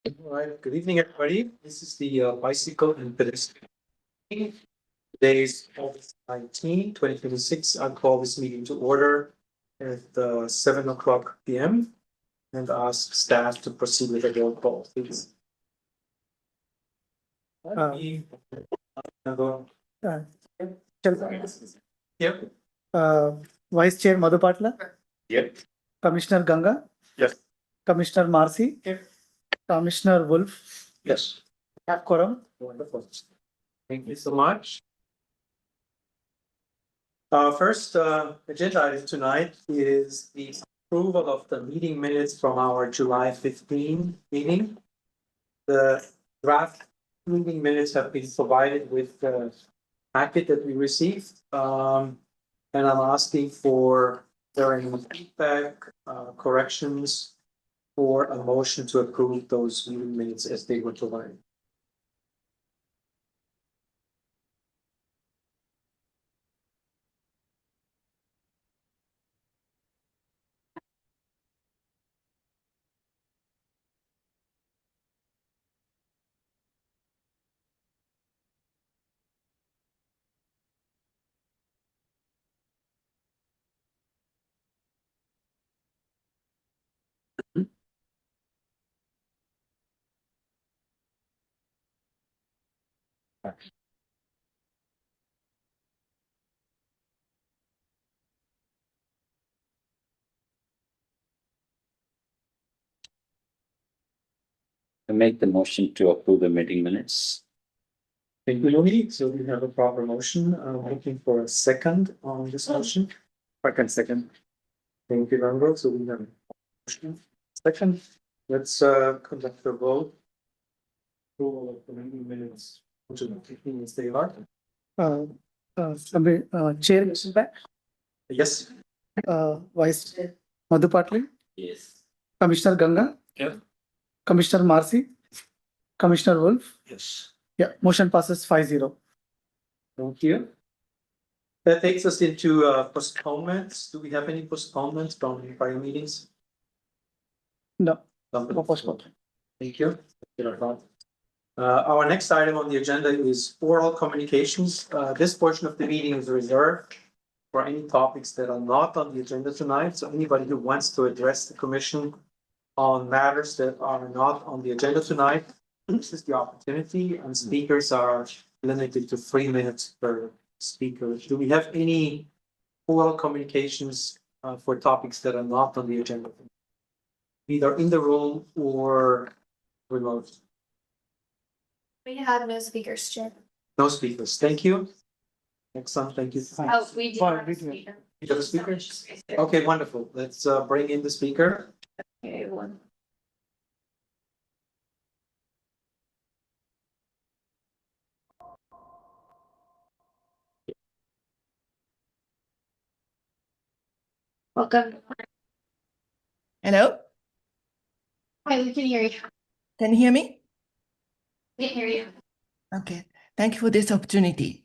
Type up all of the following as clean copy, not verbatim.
All right, good evening, everybody. This is the bicycle and pedestrian meeting. Today is August 19, 2026. I call this meeting to order at 7 o'clock p.m. and ask staff to proceed with the roll call, please. Uh, Yep. Vice Chair Madhu Patla, Yep. Commissioner Ganga, Yes. Commissioner Marcy, Commissioner Wolf, Yes. have quorum. Wonderful. Thank you so much. First agenda item tonight is the approval of the meeting minutes from our July 15 meeting. The draft meeting minutes have been provided with the packet that we received. And I'm asking for there any feedback, corrections, or a motion to approve those meeting minutes as they were provided. I make the motion to approve the meeting minutes. Thank you, Yogi. So we have a proper motion. I'm looking for a second on this motion. Second. Thank you, Randall. So we have a motion. Second, let's conduct a vote. Approval of the meeting minutes, which are as they are. Chair Mr. Back, Yes. Vice Chair Madhu Patla, Yes. Commissioner Ganga, Yeah. Commissioner Marcy, Commissioner Wolf. Yes. Yeah, motion passes 5-0. Thank you. That takes us into postponements. Do we have any postponements from prior meetings? No, Something. no postpone. Thank you. Our next item on the agenda is oral communications. This portion of the meeting is reserved for any topics that are not on the agenda tonight. So anybody who wants to address the commission on matters that are not on the agenda tonight, this is the opportunity, and speakers are limited to 3 minutes per speaker. Do we have any oral communications for topics that are not on the agenda? Either in the room or remote? We have no speakers, Chair. No speakers. Thank you. Excellent. Thank you. Oh, we do Fine, have we a do. speaker. You have a speaker? Okay, wonderful. Let's bring in the speaker. Okay, one. Welcome. Hello, Hi, we can hear you. can you hear me? We can hear you. Okay, thank you for this opportunity.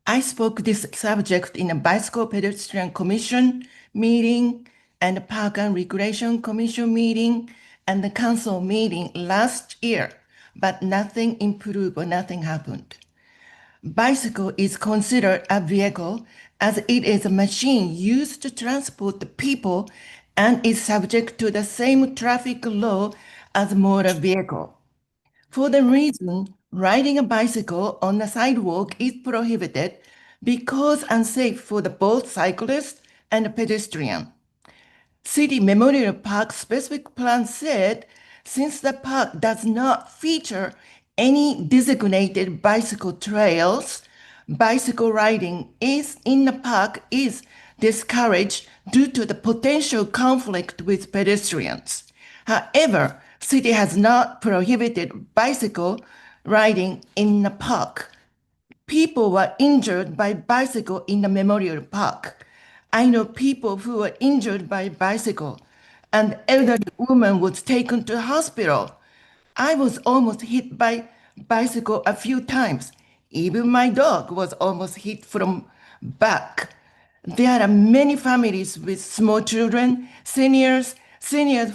I spoke this subject in a Bicycle Pedestrian Commission meeting and the Park and Recreation Commission meeting and the council meeting last year, but nothing improved or nothing happened. Bicycle is considered a vehicle as it is a machine used to transport the people and is subject to the same traffic law as motor vehicle. For the reason riding a bicycle on the sidewalk is prohibited because unsafe for the both cyclist and pedestrian. City Memorial Park specific plan said since the park does not feature any designated bicycle trails, bicycle riding is in the park is discouraged due to the potential conflict with pedestrians. However, city has not prohibited bicycle riding in the park. People were injured by bicycle in the memorial park. I know people who were injured by bicycle. An elderly woman was taken to hospital. I was almost hit by bicycle a few times. Even my dog was almost hit from back. There are many families with small children, seniors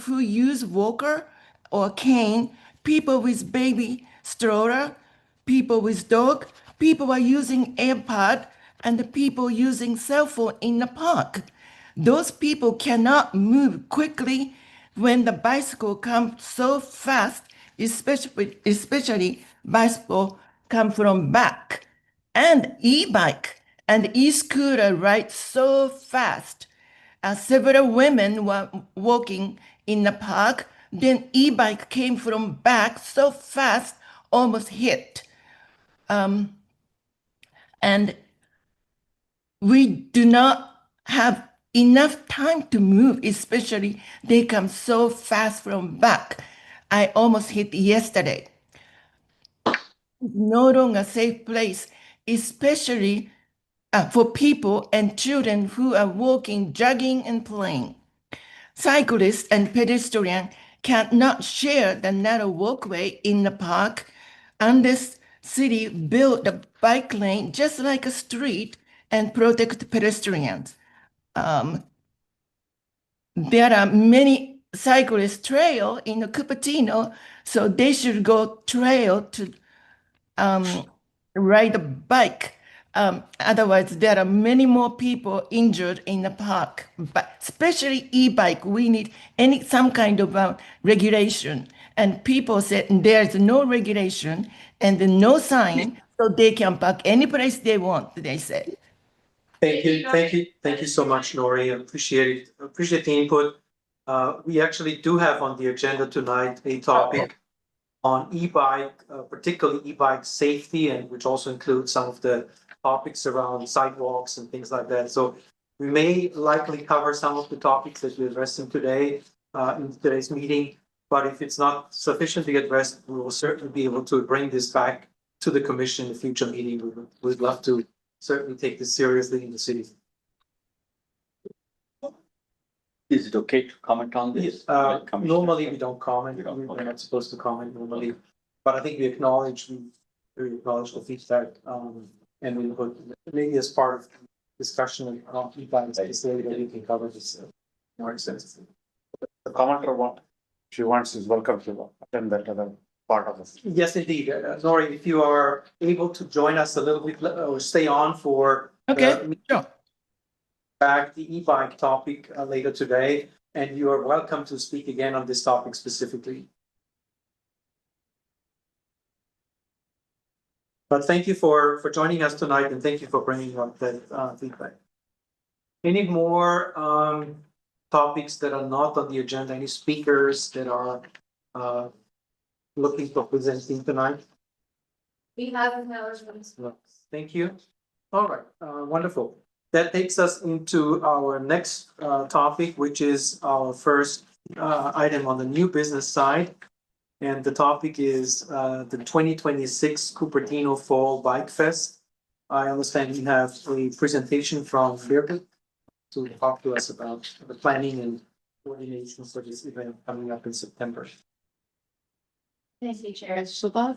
who use walker or cane people with baby stroller, people with dog, people are using AirPod, and the people using cell phone in the park. Those people cannot move quickly when the bicycle comes so fast, especially bicycle come from back. And e-bike and e-scooter ride so fast. Several women were walking in the park. Then e-bike came from back so fast, almost hit. And we do not have enough time to move, especially they come so fast from back. I almost hit yesterday. No longer a safe place, especially for people and children who are walking, jogging, and playing. Cyclists and pedestrians cannot share the narrow walkway in the park unless city build a bike lane just like a street and protect pedestrians. There are many cyclist trail in Cupertino, so they should go trail to ride a bike. Otherwise, there are many more people injured in the park. But especially e-bike, we need some kind of regulation. And people said there's no regulation and no sign, so they can park any place they want. They said. Thank you so much, Nori. I appreciate the input. We actually do have on the agenda tonight a topic on e-bike, particularly e-bike safety, and which also includes some of the topics around sidewalks and things like that. So we may likely cover some of the topics that we're addressing today in today's meeting. But if it's not sufficiently addressed, we will certainly be able to bring this back to the commission in a future meeting. We'd love to certainly take this seriously in the city. Is it okay to comment on this? Normally we don't comment. You don't, We're okay. not supposed to comment normally, but I think we acknowledge the feedback, and we put maybe as part of discussion on e-bikes later we can cover this more extensively. The commenter want, she wants is welcome to attend that other part of this. Yes, indeed. Nori, if you are able to join us a little bit or stay on for Okay, sure. back the e-bike topic later today, and you are welcome to speak again on this topic specifically. But thank you for joining us tonight, and thank you for bringing up that feedback. Any more topics that are not on the agenda? Any speakers that are looking for presenting tonight? We have no. No. Thank you. All right, wonderful. That takes us into our next topic, which is our first item on the new business side. And the topic is the 2026 Cupertino Fall Bike Fest. I understand we have a presentation from Birgit to talk to us about the planning and coordination for this event coming up in September. Thank you, Chair Schlebach.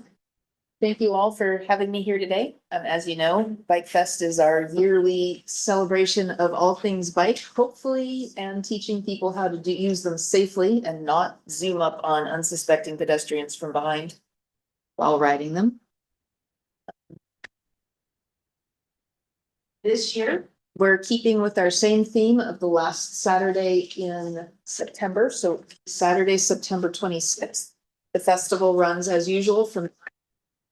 Thank you all for having me here today. As you know, Bike Fest is our yearly celebration of all things bike, hopefully, and teaching people how to use them safely and not zoom up on unsuspecting pedestrians from behind while riding them. This year, we're keeping with our same theme of the last Saturday in September. So Saturday, September 26th. The festival runs as usual from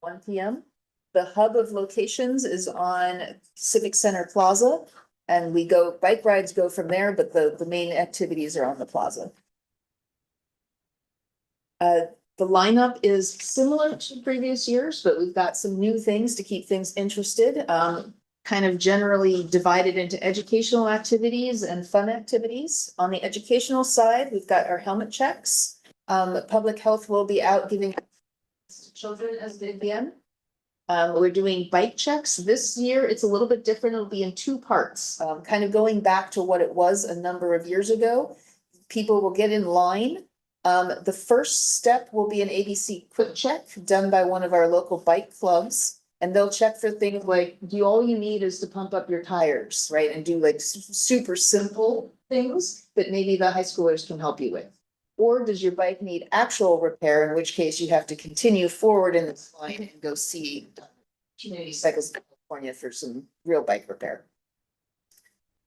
1 p.m. The hub of locations is on Civic Center Plaza, and bike rides go from there, but the main activities are on the plaza. The lineup is similar to previous years, but we've got some new things to keep things interested. Kind of generally divided into educational activities and fun activities. On the educational side, we've got our helmet checks. Public health will be out giving children as they begin. We're doing bike checks. This year, it's a little bit different. It'll be in two parts, kind of going back to what it was a number of years ago. People will get in line. The first step will be an ABC quick check done by one of our local bike clubs. And they'll check for things like, all you need is to pump up your tires, right? And do like super simple things that maybe the high schoolers can help you with. Or does your bike need actual repair, in which case you have to continue forward in this line and go see Community Cycles of California for some real bike repair.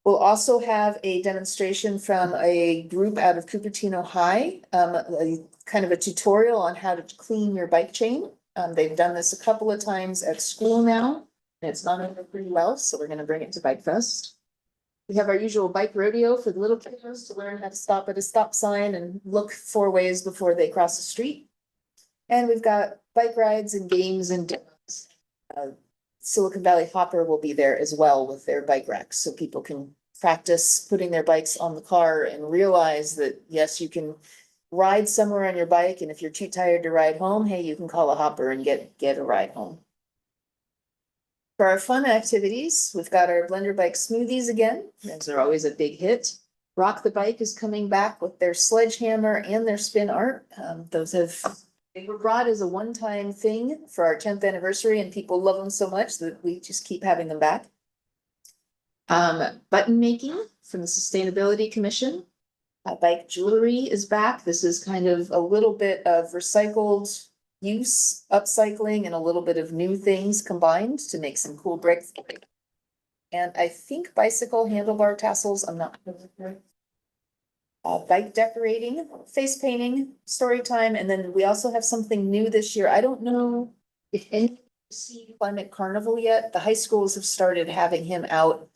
We'll also have a demonstration from a group out of Cupertino High, kind of a tutorial on how to clean your bike chain. They've done this a couple of times at school now, and it's gone over pretty well, so we're gonna bring it to Bike Fest. We have our usual bike rodeo for the little kiddos to learn how to stop at a stop sign and look 4 ways before they cross the street. And we've got bike rides and games and demos. Silicon Valley Hopper will be there as well with their bike racks, so people can practice putting their bikes on the car and realize that, yes, you can ride somewhere on your bike, and if you're too tired to ride home, hey, you can call a hopper and get a ride home. For our fun activities, we've got our blender bike smoothies again. Those are always a big hit. Rock the Bike is coming back with their sledgehammer and their spin art. They were brought as a one-time thing for our 10th anniversary, and people love them so much that we just keep having them back. Button making from the Sustainability Commission. Bike jewelry is back. This is kind of a little bit of recycled use, upcycling, and a little bit of new things combined to make some cool breaks. And I think bicycle handlebar tassels, I'm not. Bike decorating, face painting, story time, and then we also have something new this year. I don't know if any see Climate Carnival yet. The high schools have started having him out.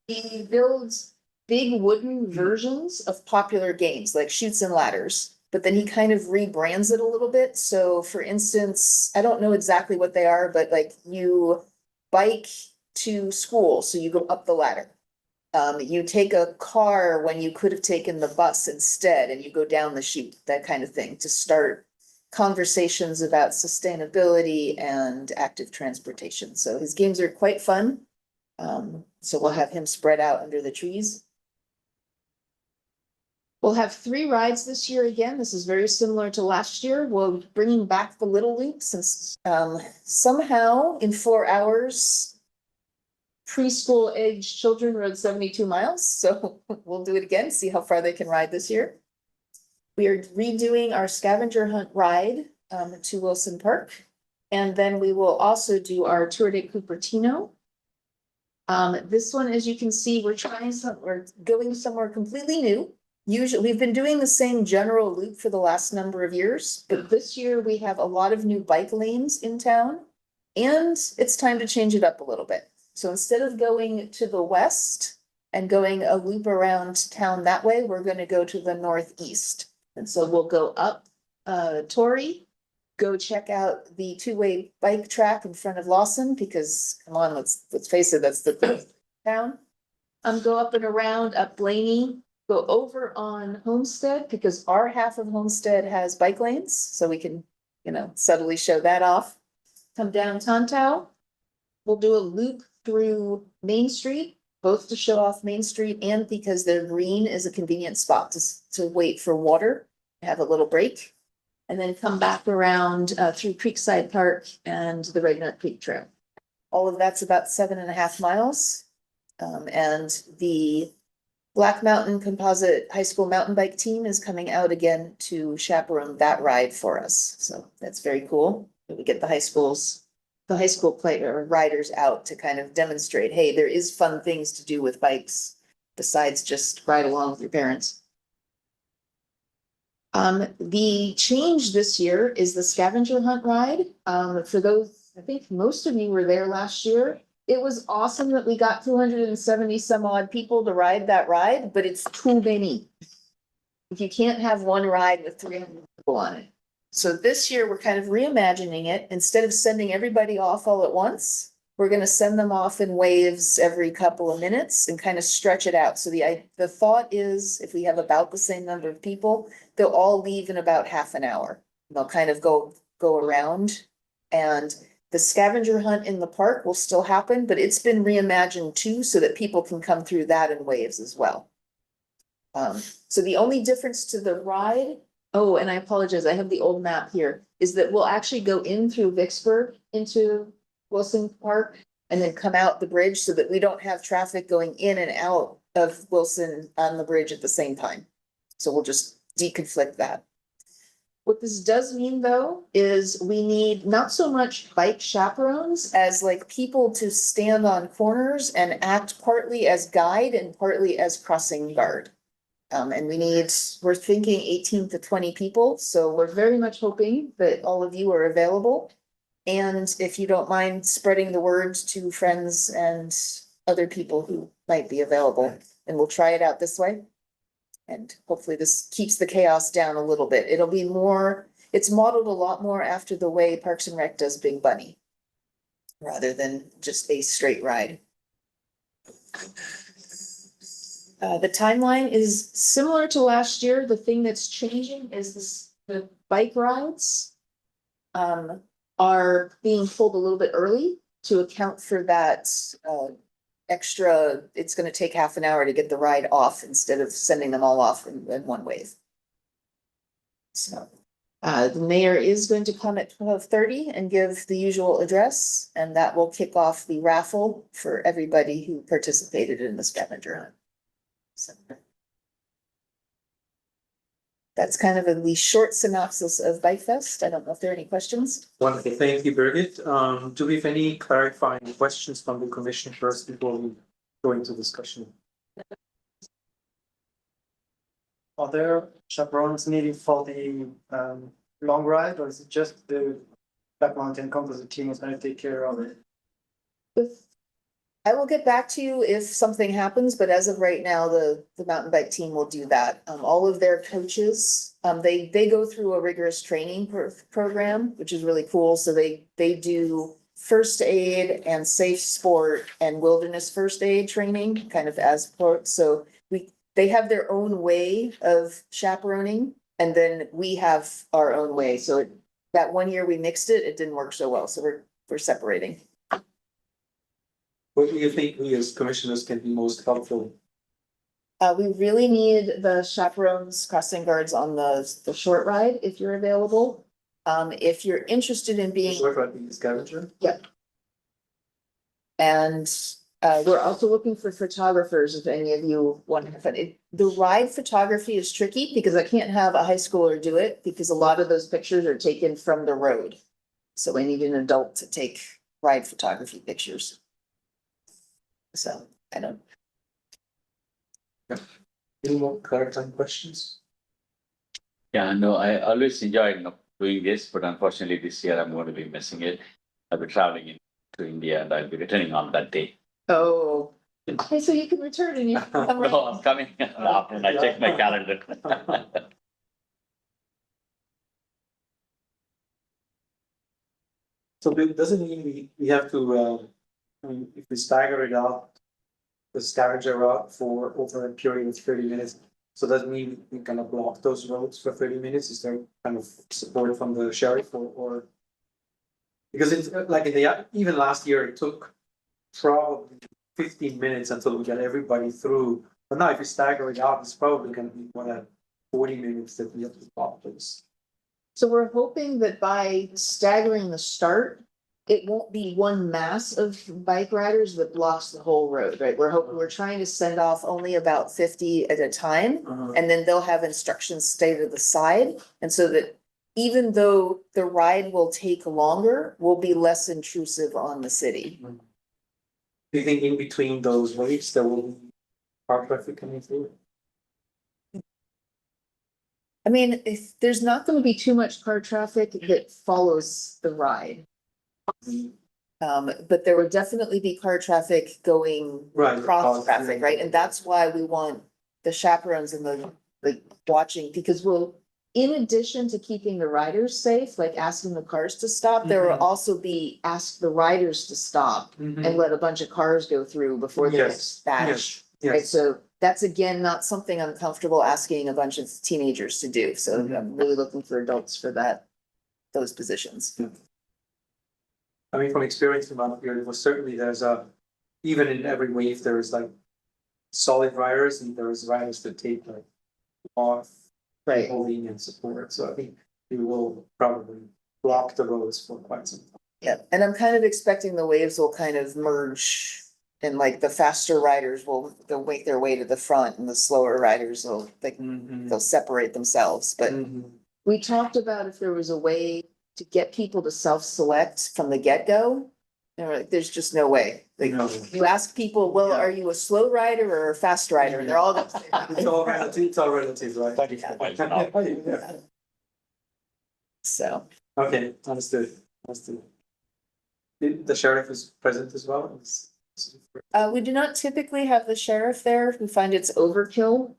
He builds big wooden versions of popular games like Chutes and Ladders, but then he kind of rebrands it a little bit. So for instance, I don't know exactly what they are, but like you bike to school, so you go up the ladder. You take a car when you could have taken the bus instead, and you go down the chute, that kind of thing, to start conversations about sustainability and active transportation. So his games are quite fun. So we'll have him spread out under the trees. We'll have 3 rides this year again. This is very similar to last year. We're bringing back the Little Loop since somehow in 4 hours, preschool age children rode 72 miles. So we'll do it again, see how far they can ride this year. We are redoing our scavenger hunt ride to Wilson Park. And then we will also do our Tour de Cupertino. This one, as you can see, we're going somewhere completely new. Usually, we've been doing the same general loop for the last number of years, but this year we have a lot of new bike lanes in town, and it's time to change it up a little bit. So instead of going to the west and going a loop around town that way, we're going to go to the northeast. And so we'll go up Torrey, go check out the 2-way bike track in front of Lawson, because come on, let's face it, that's the town. Go up and around up Blaney, go over on Homestead, because our half of Homestead has bike lanes, so we can, subtly show that off. Come down Tontau. We'll do a loop through Main Street, both to show off Main Street and because their green is a convenient spot to wait for water, have a little break. And then come back around through Creekside Park and the Red Nut Creek Trail. All of that's about 7.5 miles. And the Black Mountain Composite High School mountain bike team is coming out again to chaperone that ride for us. So that's very cool. We get the high school riders out to kind of demonstrate, hey, there is fun things to do with bikes besides just ride along with your parents. The change this year is the scavenger hunt ride. For those, I think most of you were there last year. It was awesome that we got 270 some odd people to ride that ride, but it's too many. If you can't have one ride with 300 people on it. So this year we're kind of reimagining it. Instead of sending everybody off all at once, we're going to send them off in waves every couple of minutes and kind of stretch it out. So the thought is if we have about the same number of people, they'll all leave in about half an hour. They'll kind of go around, and the scavenger hunt in the park will still happen, but it's been reimagined too, so that people can come through that in waves as well. So the only difference to the ride, oh, and I apologize, I have the old map here, is that we'll actually go in through Vicksburg into Wilson Park and then come out the bridge so that we don't have traffic going in and out of Wilson on the bridge at the same time. So we'll just deconflict that. What this does mean though, is we need not so much bike chaperones as like people to stand on corners and act partly as guide and partly as crossing guard. And we're thinking 18 to 20 people, so we're very much hoping that all of you are available. And if you don't mind spreading the word to friends and other people who might be available, and we'll try it out this way. And hopefully this keeps the chaos down a little bit. It'll be more, it's modeled a lot more after the way Parks and Rec does Big Bunny, rather than just a straight ride. The timeline is similar to last year. The thing that's changing is the bike rides are being pulled a little bit early to account for that extra, it's gonna take half an hour to get the ride off instead of sending them all off in one wave. So, the mayor is going to come at 12:30 and give the usual address, and that will kick off the raffle for everybody who participated in the scavenger hunt. So. That's kind of the short synopsis of Bike Fest. I don't know if there are any questions. Wonderful, thank you, Birgit. Do we have any clarifying questions from the commission first before we go into discussion? Are there chaperones needed for the long ride, or is it just the Black Mountain Composite team is gonna take care of it? I will get back to you if something happens, but as of right now, the mountain bike team will do that. All of their coaches, they go through a rigorous training program, which is really cool. So they do first aid and safe sport and wilderness first aid training, kind of as part. So they have their own way of chaperoning, and then we have our own way. So that one year we mixed it, it didn't work so well. So we're separating. What do you think we as commissioners can be most helpful? We really need the chaperones, crossing guards on the short ride if you're available. If you're interested in being, Short ride being scavenger? and we're also looking for photographers if any of you want to have fun. The ride photography is tricky because I can't have a high schooler do it because a lot of those pictures are taken from the road. So I need an adult to take ride photography pictures. So I don't. Any more clarifying questions? Yeah, no, I always enjoy doing this, but unfortunately this year I'm going to be missing it. I'll be traveling to India and I'll be returning on that day. Oh, okay, so you can return and you can come No, right. I'm coming after I check my calendar. So it doesn't mean we have to, I mean, if we stagger it out, the scavenger route for over a period of 30 minutes. So does that mean we kind of block those roads for 30 minutes? Is there kind of support from the sheriff or? Because it's like even last year, it took probably 15 minutes until we got everybody through. But now if you stagger it out, it's probably gonna be 40 minutes that we have to block those. So we're hoping that by staggering the start, it won't be one mass of bike riders that blocks the whole road, right? We're trying to send off only about 50 at a time. And then they'll have instructions stay to the side. And so that even though the ride will take longer, will be less intrusive on the city. Do you think in between those waves, there will be car traffic coming through? I mean, if there's not gonna be too much car traffic that follows the ride. But there would definitely be car traffic going Right, across traffic, right? And that's why we want the chaperones and the watching, because we'll, in addition to keeping the riders safe, like asking the cars to stop, there will also be ask the riders to stop and let a bunch of cars go through before they get dispatched. Right, so that's again, not something I'm comfortable asking a bunch of teenagers to do, so I'm really looking for adults for those positions. I mean, from experience from out here, it was certainly even in every wave, there is like solid riders and there is riders that take like off. Right. Holding and support, so I think we will probably block the roads for quite some time. Yeah, and I'm kind of expecting the waves will kind of merge And like the faster riders they'll make their way to the front and the slower riders will, like, Mhm. they'll separate themselves, but Mhm. we talked about if there was a way to get people to self-select from the get-go. And we're like, there's just no way. Like, No. you ask people, well, are you a slow rider or a fast rider? And they're all gonna say. It's all relative, right? Thank you for pointing out. Yeah. So, Okay, understood. The sheriff is present as well? we do not typically have the sheriff there. We find it's overkill.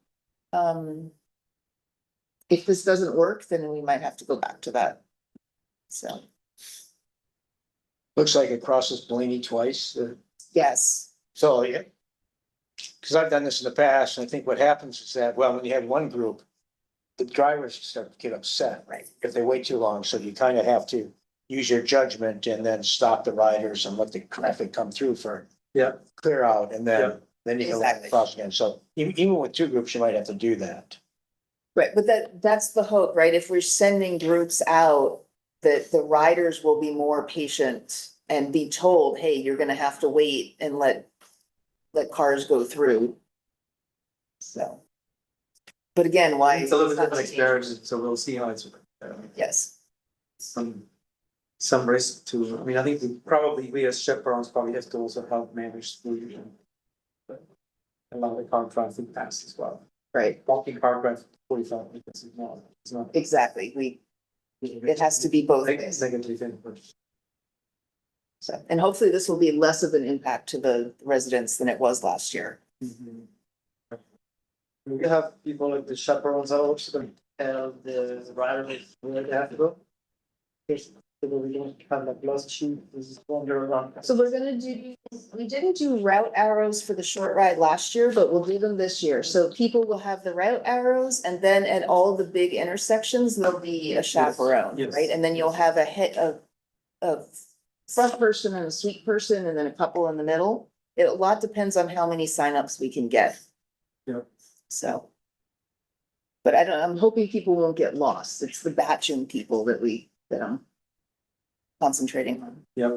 If this doesn't work, then we might have to go back to that. So, Looks like it crosses Blaney twice, yes, so, yeah. Cause I've done this in the past, and I think what happens is that, well, when you have one group, the drivers start to get upset. Right. If they wait too long, so you kind of have to use your judgment and then stop the riders and let the traffic come through for. Yeah. Clear out, and Yeah. then you can let Exactly. it cross again, so even with two groups, you might have to do that. right, but that's the hope, right? If we're sending groups out, that the riders will be more patient and be told, hey, you're gonna have to wait and let cars go through. So. But again, why? It's a little bit not different taking- experience, so we'll see how it's. Yes, Some risk to, I mean, I think we as chaperones probably have to also help manage the. Allow the car traffic pass as well. right, Walking car traffic 45 minutes is not, it's not. exactly. It has to be both ways. Negative input. So, and hopefully this will be less of an impact to the residents than it was last year. We have people like the chaperones are also gonna tell the rider where they have to go. So we don't have like lost sheep, this is wander around. So we didn't do route arrows for the short ride last year, but we'll do them this year. So people will have the route arrows and then at all the big intersections, there'll be a chaperone, Yes. right? And then you'll have a front person and a sweet person and then a couple in the middle. It, a lot depends on how many signups we can get. Yeah. So. But I'm hoping people won't get lost. It's the batching people that I'm concentrating on. Yeah.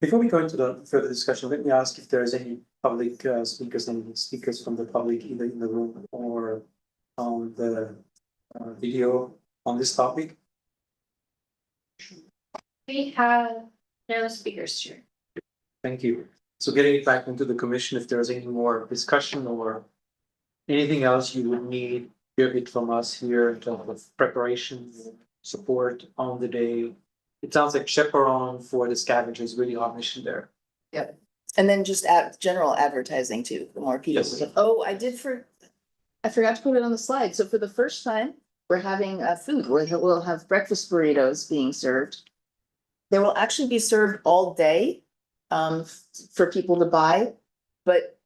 Before we go into the further discussion, let me ask if there is any public speakers from the public, either in the room or on the video on this topic. We have no speakers here. Thank you. So getting it back into the commission, if there's any more discussion or anything else you would need, hear it from us here in terms of preparation, support on the day. It sounds like chaperone for the scavengers is really our mission there. And then just general advertising too, the more people. Yes. Oh, I forgot to put it on the slide. So for the first time, we're having food where we'll have breakfast burritos being served. They will actually be served all day for people to buy. But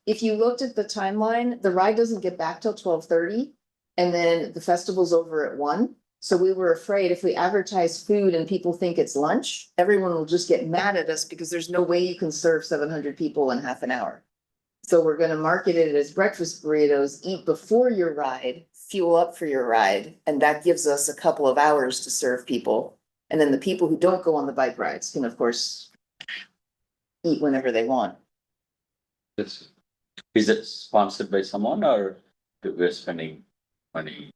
if you looked at the timeline, the ride doesn't get back till 12:30 and then the festival's over at 1. So we were afraid if we advertise food and people think it's lunch, everyone will just get mad at us because there's no way you can serve 700 people in half an hour. So we're gonna market it as breakfast burritos, eat before your ride, fuel up for your ride, and that gives us a couple of hours to serve people. And then the people who don't go on the bike rides can, of course, eat whenever they want. Is it sponsored by someone or we're spending money?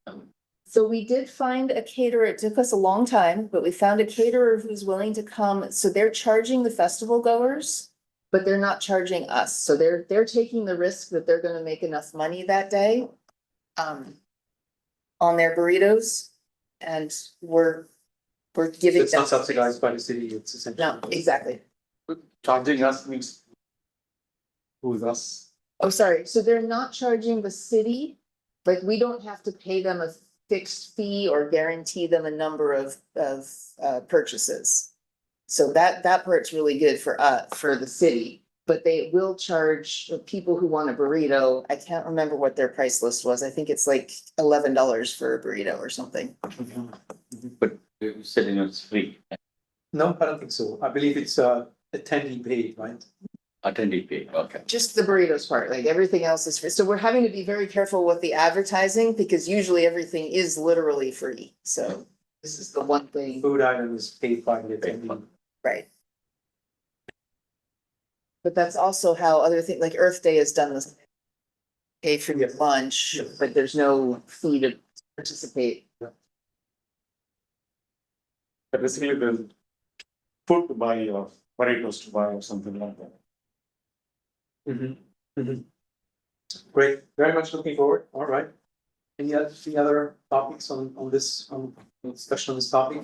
So we did find a caterer. It took us a long time, but we found a caterer who's willing to come. So they're charging the festival goers, but they're not charging us. So they're taking the risk that they're gonna make enough money that day on their burritos. And we're giving It's not them. subsidized by the city, it's essentially. No, exactly. Charging us means. Who's us? Oh, sorry. So they're not charging the city. Like, we don't have to pay them a fixed fee or guarantee them a number of purchases. So that part's really good for the city, but they will charge people who want a burrito. I can't remember what their price list was. I think it's like $11 for a burrito or something. But you said it's free, No, I don't think so. I believe it's attendee paid, right? attendee pay, okay. Just the burritos part, like everything else is free. So we're having to be very careful with the advertising because usually everything is literally free. So this is the one thing, Food item is paid by the attendee. right? But that's also how other things, like Earth Day is done this. Pay for your lunch, but there's no fee to participate. Basically, the food to buy or burritos to buy or something like that. Great, very much looking forward. All right. Any other topics on this, discussion on this topic?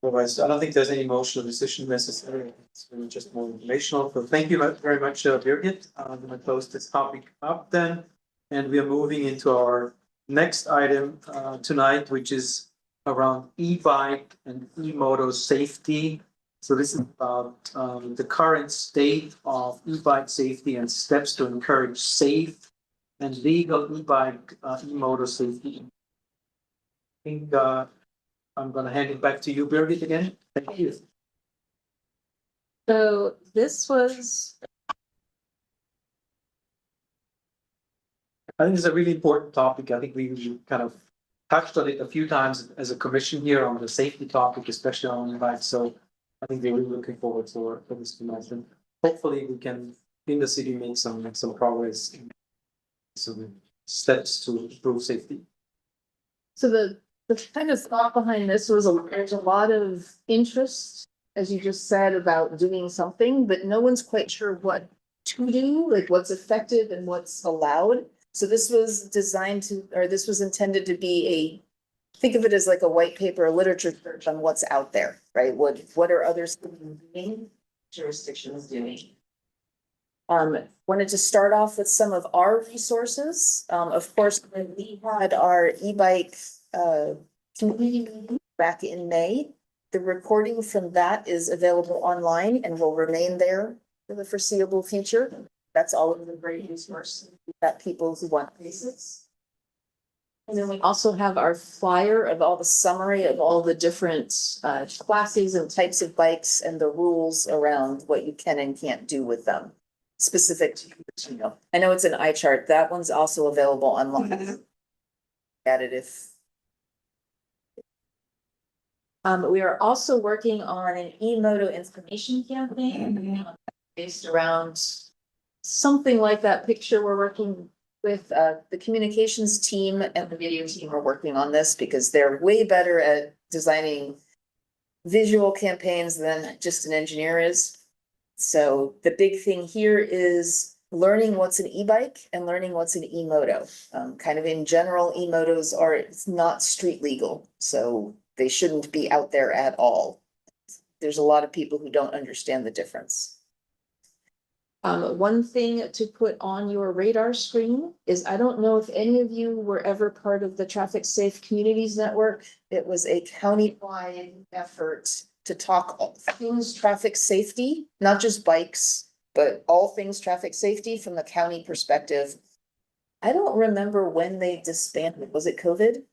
Otherwise, I don't think there's any motion or decision necessary. It's really just more informational. So thank you very much, Birgit. I'm gonna close this topic up then. And we are moving into our next item tonight, which is around e-bike and e-moto safety. So this is about the current state of e-bike safety and steps to encourage safe and legal e-bike, e-moto safety. I think I'm gonna hand it back to you, Birgit, again. Thank you. So this was, I think it's a really important topic. I think we kind of touched on it a few times as a commission here on the safety topic, especially on e-bikes. So I think we're really looking forward for this convention. Hopefully we can, in the city, make some progress, some steps to improve safety. so the kind of thought behind this was there's a lot of interest, as you just said, about doing something, but no one's quite sure what to do, like what's effective and what's allowed. So this was designed to, or this was intended to be think of it as like a white paper, a literature search on what's out there, right? What are others doing, jurisdictions doing? Wanted to start off with some of our resources. Of course, when we had our e-bike community meeting back in May, the recording from that is available online and will remain there for the foreseeable future. That's always a great resource that people who want basics. And then we also have our flyer of all the summary of all the different classes and types of bikes and the rules around what you can and can't do with them. Specific to Cupertino. I know it's an eye chart. That one's also available online. At it if. We are also working on an e-moto information campaign based around something like that picture. We're working with the communications team and the video team are working on this because they're way better at designing visual campaigns than just an engineer is. So the big thing here is learning what's an e-bike and learning what's an e-moto. Kind of in general, e-motos are, it's not street legal, so they shouldn't be out there at all. There's a lot of people who don't understand the difference. One thing to put on your radar screen is, I don't know if any of you were ever part of the Traffic Safe Communities Network. It was a county-wide effort to talk all things traffic safety, not just bikes, but all things traffic safety from the county perspective. I don't remember when they disbanded. Was it COVID?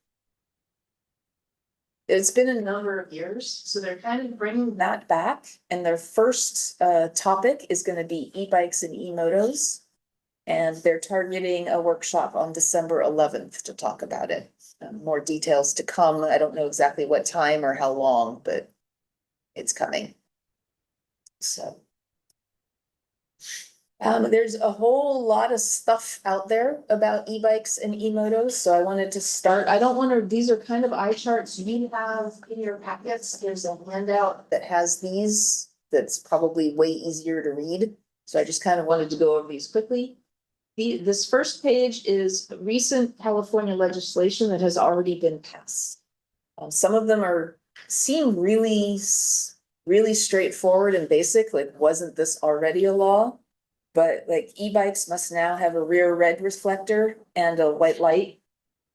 It's been a number of years, so they're kind of bringing that back. And their first topic is going to be e-bikes and e-motos. And they're targeting a workshop on December 11th to talk about it. More details to come. I don't know exactly what time or how long, but it's coming. So. There's a whole lot of stuff out there about e-bikes and e-motos, so I wanted to start. I don't want to, these are kind of eye charts you have in your packets. There's a handout that has these that's probably way easier to read. So I just kind of wanted to go over these quickly. This first page is recent California legislation that has already been passed. Some of them seem really straightforward and basic, like wasn't this already a law? But like e-bikes must now have a rear red reflector and a white light,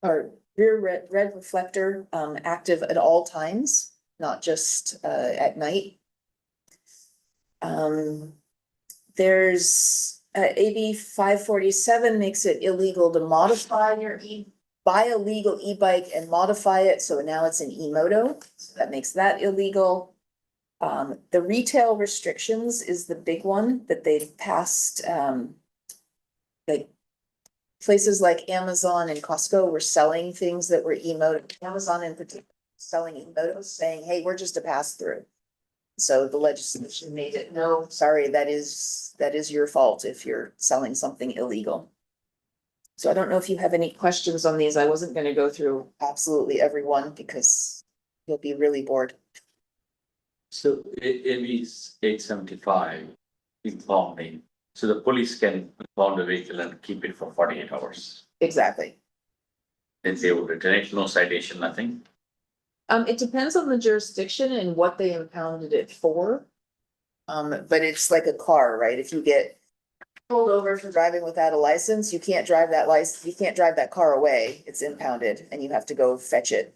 or rear red reflector active at all times, not just at night. There's AB 547 makes it illegal to modify buy a legal e-bike and modify it, so now it's an e-moto, so that makes that illegal. The retail restrictions is the big one that they've passed. Like places like Amazon and Costco were selling things that were e-moto. Amazon in particular selling e-motos, saying, "Hey, we're just a pass through." So the legislation made it, no, sorry, that is your fault if you're selling something illegal. So I don't know if you have any questions on these. I wasn't gonna go through absolutely every one because you'll be really bored. So AB 875 impounding. So the police can impound a vehicle and keep it for 48 hours. Exactly. Then they would return it, no citation, nothing. It depends on the jurisdiction and what they impounded it for. But it's like a car, right? If you get pulled over for driving without a license, you can't drive you can't drive that car away. It's impounded and you have to go fetch it.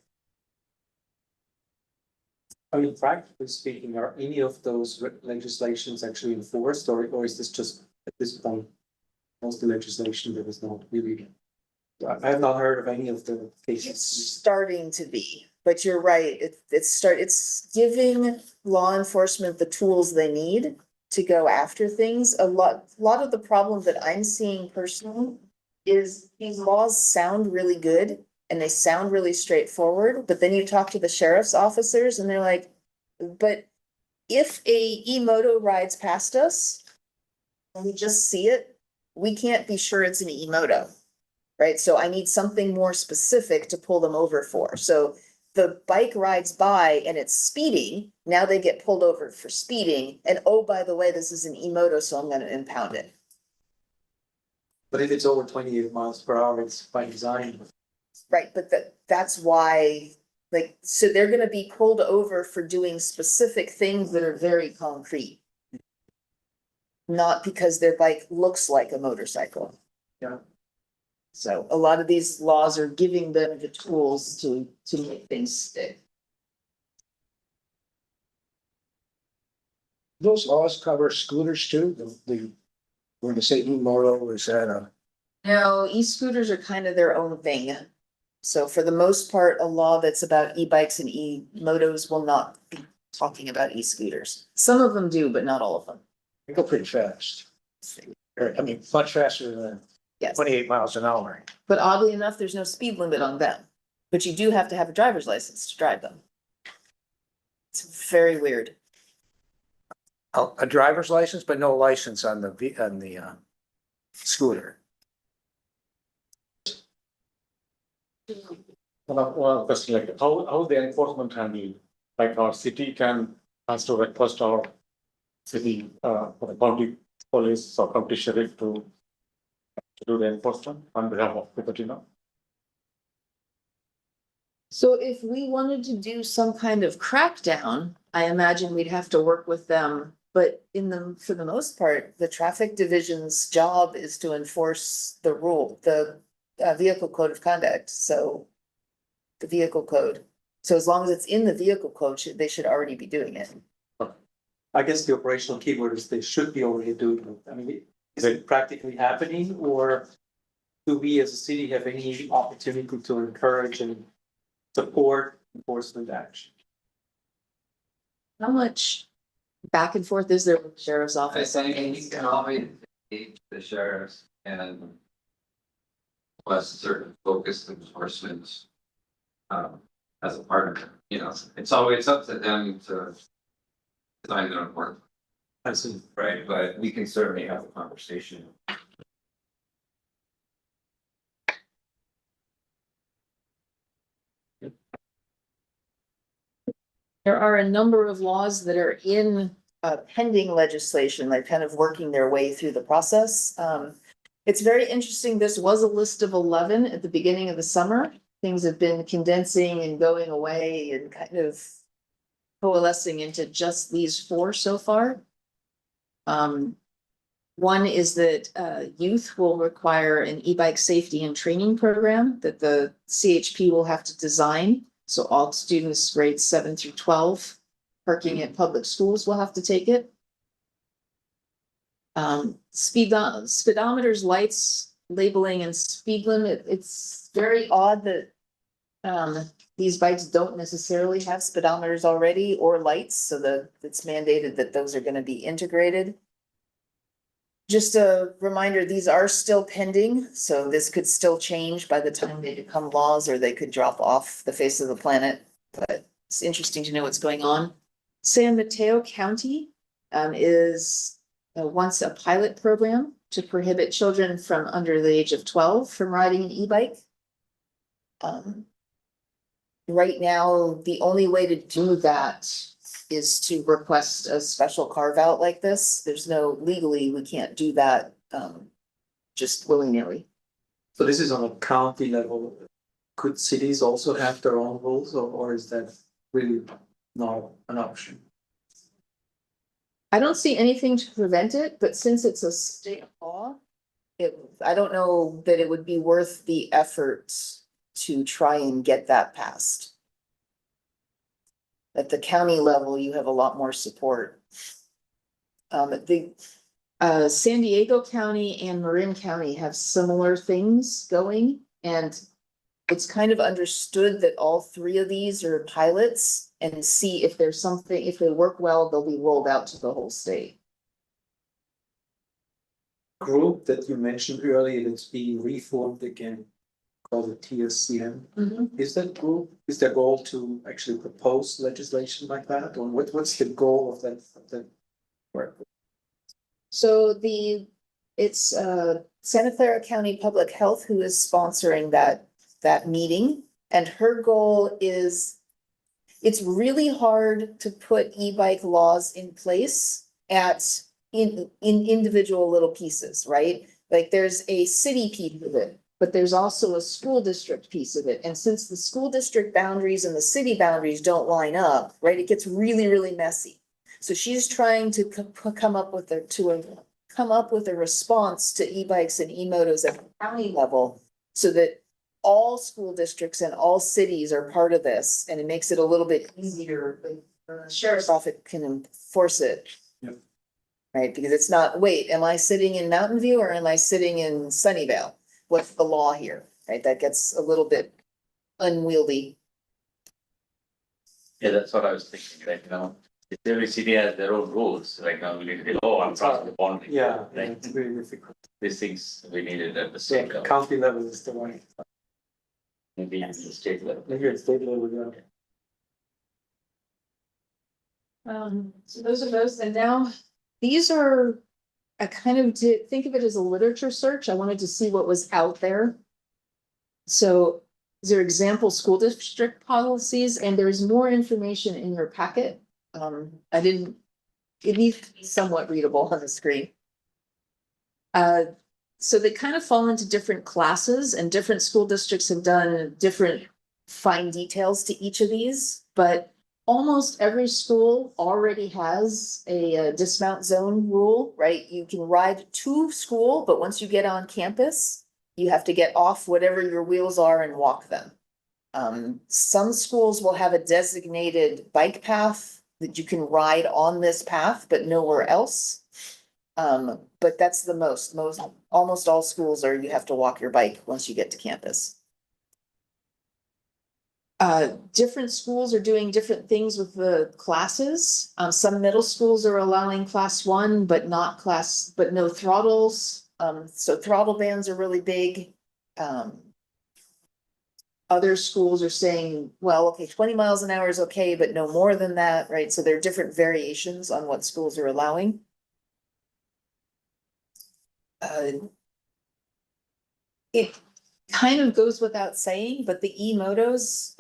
I mean, practically speaking, are any of those legislations actually enforced, or is this just at this point? Most of the legislation that is not really. I have not heard of any of the It's cases. starting to be, but you're right. It's giving law enforcement the tools they need to go after things. A lot of the problem that I'm seeing personally is these laws sound really good and they sound really straightforward, but then you talk to the sheriff's officers and they're like, but if a e-moto rides past us and we just see it, we can't be sure it's an e-moto. Right? So I need something more specific to pull them over for. So the bike rides by and it's speeding. Now they get pulled over for speeding. And oh, by the way, this is an e-moto, so I'm gonna impound it. But if it's over 28 miles per hour, it's by design. Right, but that's why, like, so they're gonna be pulled over for doing specific things that are very concrete. Not because their bike looks like a motorcycle. Yeah. So a lot of these laws are giving them the tools to make things stick. Those laws cover scooters too, when they say e-moto, is that a? No, e-scooters are kind of their own thing. So for the most part, a law that's about e-bikes and e-motos will not be talking about e-scooters. Some of them do, but not all of them. They go pretty fast. I mean, much faster than Yes, 28 miles an hour. but oddly enough, there's no speed limit on them. But you do have to have a driver's license to drive them. It's very weird. A driver's license, but no license on the scooter. One question, like, how the enforcement handling, like our city has to request our city, for the county police or county sheriff to do the enforcement on behalf of Cupertino. So if we wanted to do some kind of crackdown, I imagine we'd have to work with them. But for the most part, the traffic division's job is to enforce the rule, the vehicle code of conduct, so. The vehicle code. So as long as it's in the vehicle code, they should already be doing it. I guess the operational keyword is they should be already doing it. I mean, is it practically happening, or do we as a city have any opportunity to encourage and support enforcement action? How much back and forth is there with the sheriff's I office? on think things? you can always engage the sheriffs and request certain focused enforcement as a partner, you know, it's always up to them to design their own work, I see. right? But we can certainly have a conversation. There are a number of laws that are in pending legislation, like kind of working their way through the process. It's very interesting. This was a list of 11 at the beginning of the summer. Things have been condensing and going away and kind of coalescing into just these 4 so far. One is that youth will require an e-bike safety and training program that the CHP will have to design. So all students grades 7 through 12 parking at public schools will have to take it. Speedometers, lights, labeling and speed limit. It's very odd that these bikes don't necessarily have speedometers already or lights, so it's mandated that those are going to be integrated. Just a reminder, these are still pending, so this could still change by the time they become laws, or they could drop off the face of the planet. But it's interesting to know what's going on. San Mateo County is once a pilot program to prohibit children from under the age of 12 from riding an e-bike. Right now, the only way to do that is to request a special carve out like this. There's no, legally, we can't do that just willy-nilly. So this is on a county level. Could cities also have their own rules, or is that really not an option? I don't see anything to prevent it, but since it's a state law, I don't know that it would be worth the effort to try and get that passed. At the county level, you have a lot more support. San Diego County and Marin County have similar things going, and it's kind of understood that all three of these are pilots, and see if there's something, if they work well, they'll be rolled out to the whole state. Group that you mentioned earlier that's being reformed again, called the TSCM. Is that group, is their goal to actually propose legislation like that, or what's the goal of that work? So it's Santa Clara County Public Health who is sponsoring that meeting, and her goal is, it's really hard to put e-bike laws in place in individual little pieces, right? Like there's a city piece of it, but there's also a school district piece of it. And since the school district boundaries and the city boundaries don't line up, right, it gets really, really messy. So she's trying to come up with a response to e-bikes and e-motos at the county level, so that all school districts and all cities are part of this, and it makes it a little bit easier. The sheriff's office can enforce it. Yep. Right, because it's not, wait, am I sitting in Mountain View or am I sitting in Sunnyvale? What's the law here? Right, that gets a little bit unwieldy. Yeah, that's what I was thinking, right, if every city has their own rules, like now we need to, I'm crossing the boundary. Yeah, Right, it's very difficult. these things we needed at the So state level, county level is the one. maybe at the state level. Maybe at state level, yeah. So those are those, and now these are, I kind of did think of it as a literature search. I wanted to see what was out there. So these are example school district policies, and there is more information in your packet. It needs to be somewhat readable on the screen. So they kind of fall into different classes, and different school districts have done different fine details to each of these, but almost every school already has a dismount zone rule, right? You can ride to school, but once you get on campus, you have to get off whatever your wheels are and walk them. Some schools will have a designated bike path that you can ride on this path, but nowhere else. But that's the almost all schools are, you have to walk your bike once you get to campus. Different schools are doing different things with the classes. Some middle schools are allowing class 1, but no throttles. So throttle bans are really big. Other schools are saying, well, okay, 20 miles an hour is okay, but no more than that, right? So there are different variations on what schools are allowing. It kind of goes without saying, but the e-motos,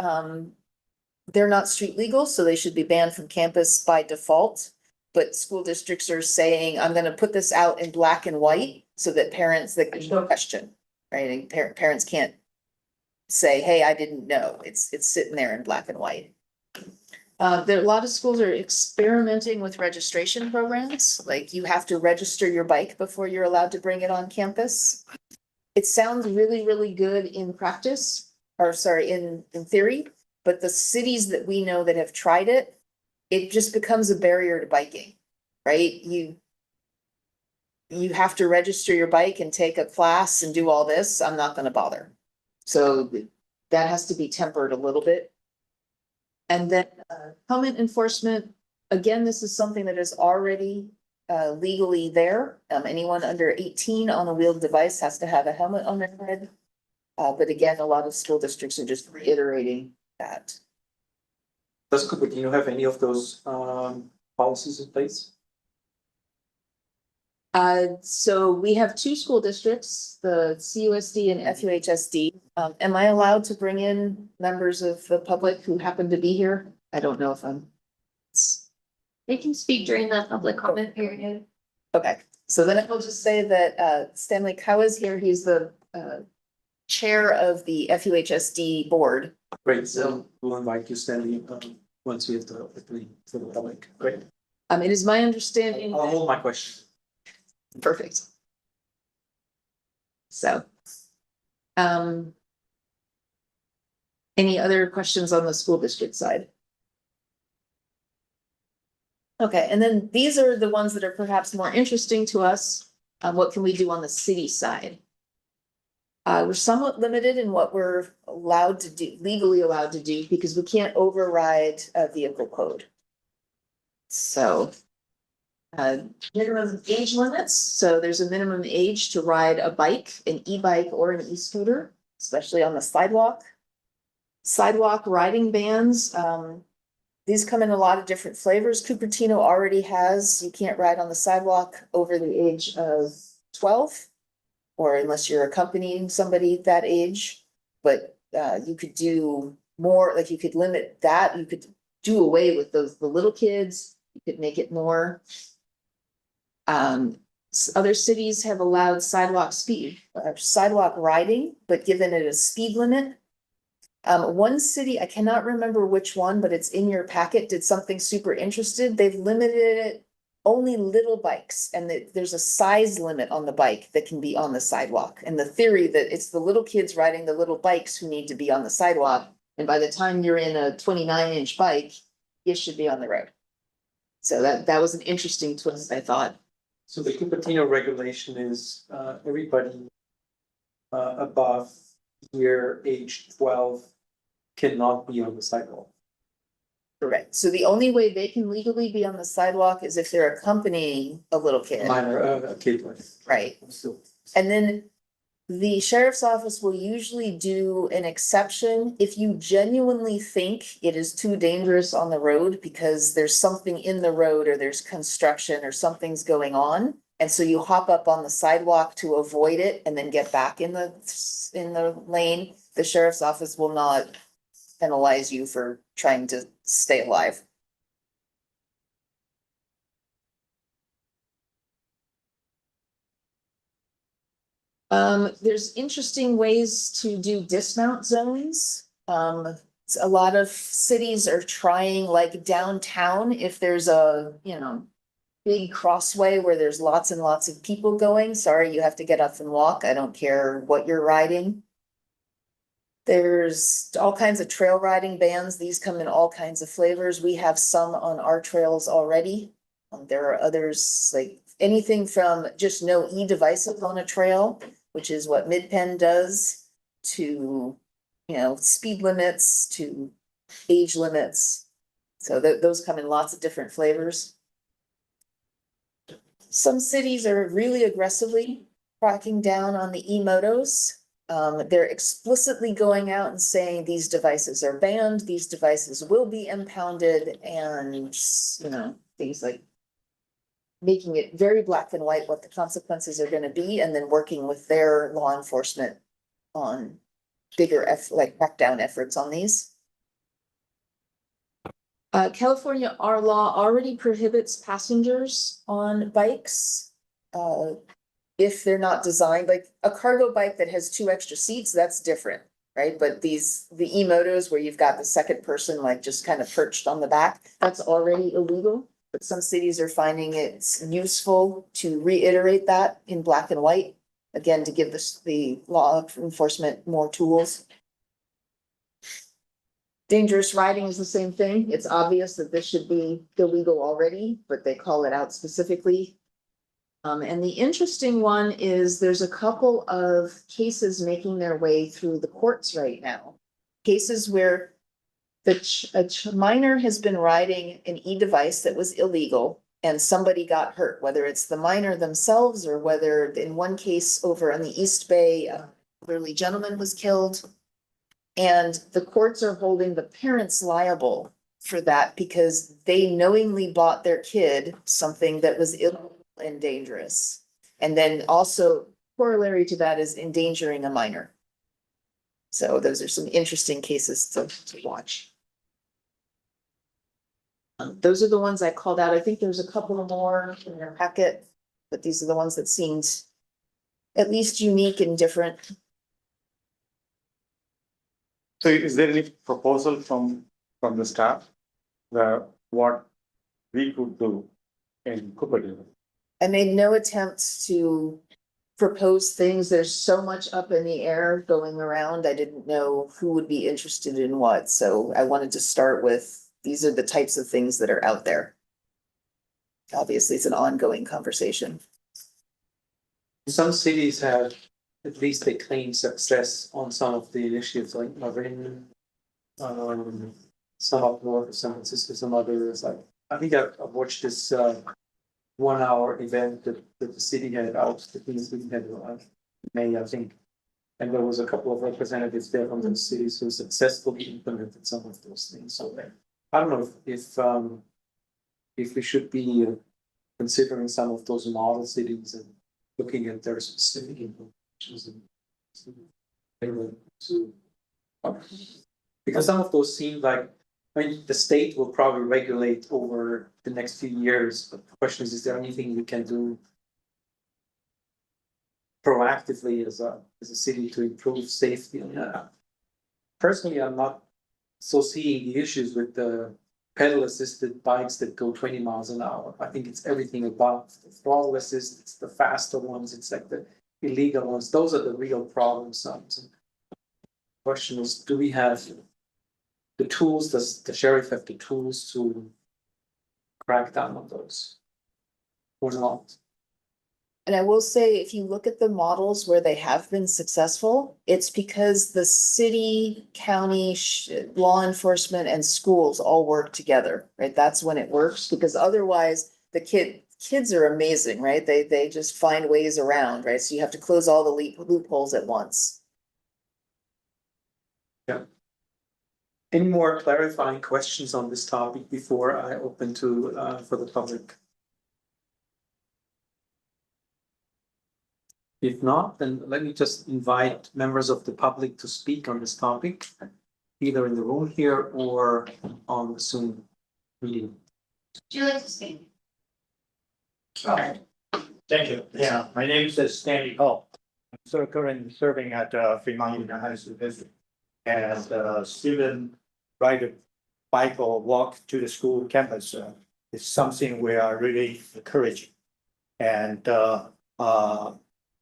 they're not street legal, so they should be banned from campus by default. But school districts are saying, I'm gonna put this out in black and white so that there's no question, right? And parents can't say, hey, I didn't know. It's sitting there in black and white. There are a lot of schools are experimenting with registration programs, like you have to register your bike before you're allowed to bring it on campus. It sounds really, really good in practice, or sorry, in theory, but the cities that we know that have tried it, it just becomes a barrier to biking, right? You have to register your bike and take a class and do all this. I'm not gonna bother. So that has to be tempered a little bit. And then helmet enforcement, again, this is something that is already legally there. Anyone under 18 on a wheeled device has to have a helmet on their head. But again, a lot of school districts are just reiterating that. Does Cupertino have any of those policies in place? So we have two school districts, the CUSD and FUHSD. Am I allowed to bring in members of the public who happen to be here? I don't know if I'm. They can speak during the public comment period. Okay, so then I will just say that Stanley Kawa is here. He's the chair of the FUHSD board. Great, so we'll invite you, Stanley, once we have the opening for the public. Great. It is my understanding. I'll hold my question. Perfect. So. Any other questions on the school district side? Okay, and then these are the ones that are perhaps more interesting to us. What can we do on the city side? We're somewhat limited in what we're allowed to do, legally allowed to do, because we can't override a vehicle code. So. Minimum age limits, so there's a minimum age to ride a bike, an e-bike or an e-scooter, especially on the sidewalk. Sidewalk riding bans, these come in a lot of different flavors. Cupertino already has, you can't ride on the sidewalk over the age of 12. Or unless you're accompanying somebody that age, but you could do more, like you could limit that, you could do away with the little kids, you could make it more. Other cities have allowed sidewalk riding, but given it a speed limit. One city, I cannot remember which one, but it's in your packet, did something super interested. They've limited it only little bikes, and there's a size limit on the bike that can be on the sidewalk. And the theory that it's the little kids riding the little bikes who need to be on the sidewalk. And by the time you're in a 29-inch bike, you should be on the road. So that was an interesting twist, I thought. So the Cupertino regulation is everybody above year age 12 cannot be on the sidewalk. Correct. So the only way they can legally be on the sidewalk is if they're accompanying a little kid. Minor, a kid, Right. So, And then the sheriff's office will usually do an exception if you genuinely think it is too dangerous on the road because there's something in the road or there's construction or something's going on. And so you hop up on the sidewalk to avoid it and then get back in the lane. The sheriff's office will not penalize you for trying to stay alive. There's interesting ways to do dismount zones. A lot of cities are trying, like downtown, if there's a, big crossway where there's lots and lots of people going, sorry, you have to get up and walk. I don't care what you're riding. There's all kinds of trail riding bans. These come in all kinds of flavors. We have some on our trails already. There are others, like anything from just no e-devices on a trail, which is what Midpen does, to, speed limits, to age limits. So those come in lots of different flavors. Some cities are really aggressively cracking down on the e-motos. They're explicitly going out and saying these devices are banned, these devices will be impounded, and, things like making it very black and white what the consequences are going to be, and then working with their law enforcement on bigger crackdown efforts on these. California, our law already prohibits passengers on bikes. If they're not designed, like a cargo bike that has 2 extra seats, that's different, right? But the e-motos where you've got the second person like just kind of perched on the back, that's already illegal. But some cities are finding it's useful to reiterate that in black and white, again, to give the law enforcement more tools. Dangerous riding is the same thing. It's obvious that this should be illegal already, but they call it out specifically. And the interesting one is there's a couple of cases making their way through the courts right now. Cases where a minor has been riding an e-device that was illegal and somebody got hurt, whether it's the minor themselves or whether in one case over on the East Bay, an elderly gentleman was killed. And the courts are holding the parents liable for that because they knowingly bought their kid something that was illegal and dangerous. And then also corollary to that is endangering a minor. So those are some interesting cases to watch. Those are the ones I called out. I think there's a couple more in your packet, but these are the ones that seemed at least unique and different. So is there any proposal from the staff, what we could do in Cupertino? I made no attempts to propose things. There's so much up in the air going around. I didn't know who would be interested in what, so I wanted to start with, these are the types of things that are out there. Obviously, it's an ongoing conversation. Some cities have, at least they claim success on some of the initiatives like Marin. Some up north, San Francisco, some others, like, I think I've watched this 1 hour event that the city had out, the Queens City had May, I think. And there was a couple of representatives there from those cities who successfully implemented some of those things. So I don't know if we should be considering some of those model cities and looking at their specific implementations because some of those seem like, I mean, the state will probably regulate over the next few years, but the question is there anything we can do proactively as a city to improve safety? Personally, I'm not so seeing the issues with the pedal assisted bikes that go 20 miles an hour. I think it's everything above the throttle assist, it's the faster ones, it's like the illegal ones. Those are the real problems. The question is, do we have the tools? Does the sheriff have the tools to crack down on those or not? And I will say, if you look at the models where they have been successful, it's because the city, county, law enforcement and schools all work together, right? That's when it works, because otherwise the kids are amazing, right? They just find ways around, right? So you have to close all the loopholes at once. Yeah. Any more clarifying questions on this topic before I open to for the public? If not, then let me just invite members of the public to speak on this topic, either in the room here or on the Zoom meeting. Would you like to speak? Thank you. Yeah, my name is Stanley Hall. I'm currently serving at Fremont Union High School District. As a student ride a bike or walk to the school campus is something we are really encouraging. And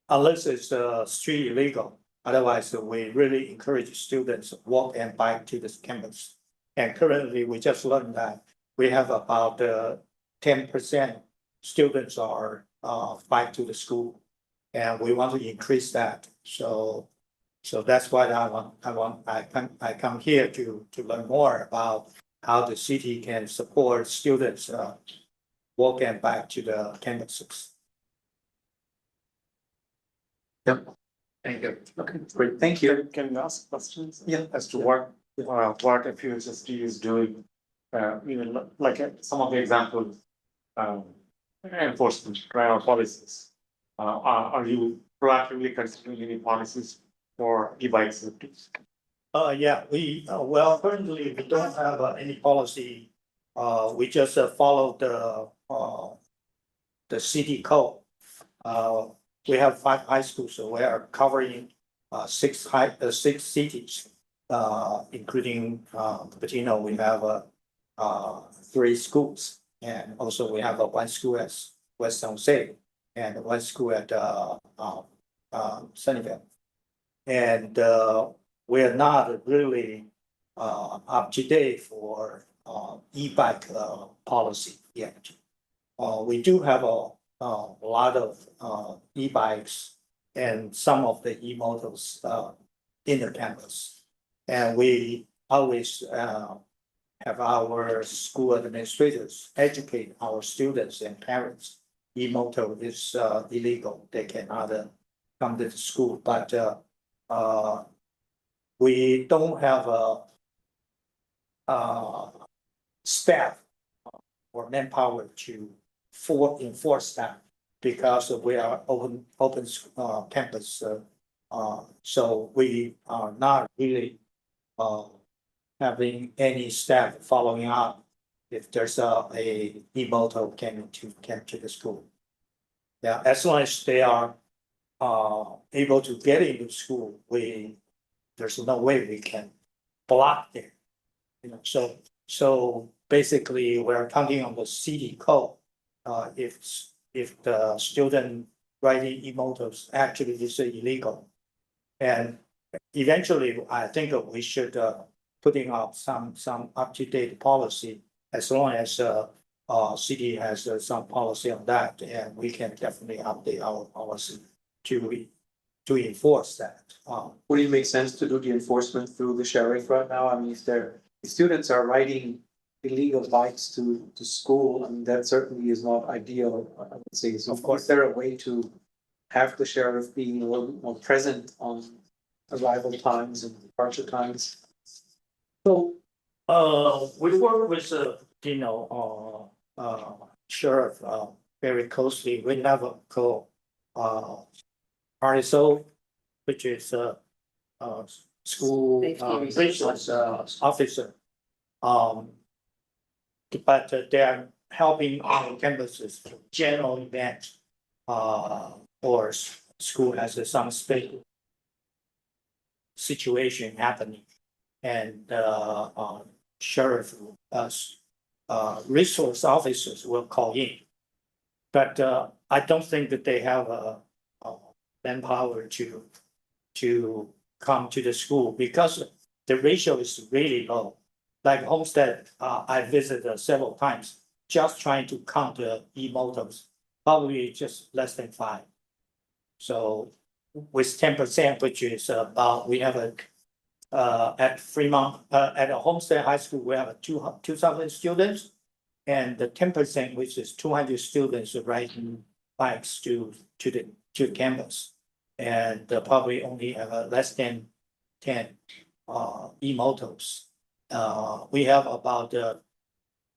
unless it's street illegal, otherwise we really encourage students to walk and bike to this campus. And currently, we just learned that we have about 10% students are bike to the school, and we want to increase that. So that's why I come here to learn more about how the city can support students walk and bike to the campuses. Yep. Thank you. Okay, great. Thank you. Can you ask questions? Yeah. As to what FUSSD is doing, like some of the examples, enforcement, right, or policies. Are you proactively considering any policies for e-bike safety? Yeah, we, well, currently we don't have any policy. We just follow the city code. We have 5 high schools, so we are covering 6 cities, including Cupertino. We have 3 schools, and also we have 1 school at West San Jose and 1 school at Sunnyvale. And we are not really up to date for e-bike policy yet. We do have a lot of e-bikes and some of the e-motors in the campus. And we always have our school administrators educate our students and parents. E-motor is illegal, they cannot come to the school, but we don't have staff or manpower to enforce that because we are open campus. So we are not really having any staff following up if there's a e-moto came to the school. Yeah, as long as they are able to get into school, there's no way we can block them. You know, so basically, we're counting on the city code. If the student riding e-motors actually is illegal. And eventually, I think we should putting up some up-to-date policy as long as city has some policy on that, and we can definitely update our policy to enforce that. Would it make sense to do the enforcement through the sheriff right now? I mean, if students are riding illegal bikes to school, I mean, that certainly is not ideal, I would say. So of course, is there a way to have the sheriff being a little bit more present on arrival times and departure times? So, we work with, sheriff, very closely. We have a RSO, which is school resource officer. But they are helping our campuses, general events, or school has some special situation happening. And sheriff, resource officers will call in. But I don't think that they have manpower to come to the school because the ratio is really low. Like Homestead, I visited several times, just trying to count the e-motors, probably just less than 5. So with 10%, which is about, we have at Fremont, at a Homestead High School, we have 2,000 students. And the 10%, which is 200 students riding bikes to campus. And probably only have less than 10 e-motors. We have about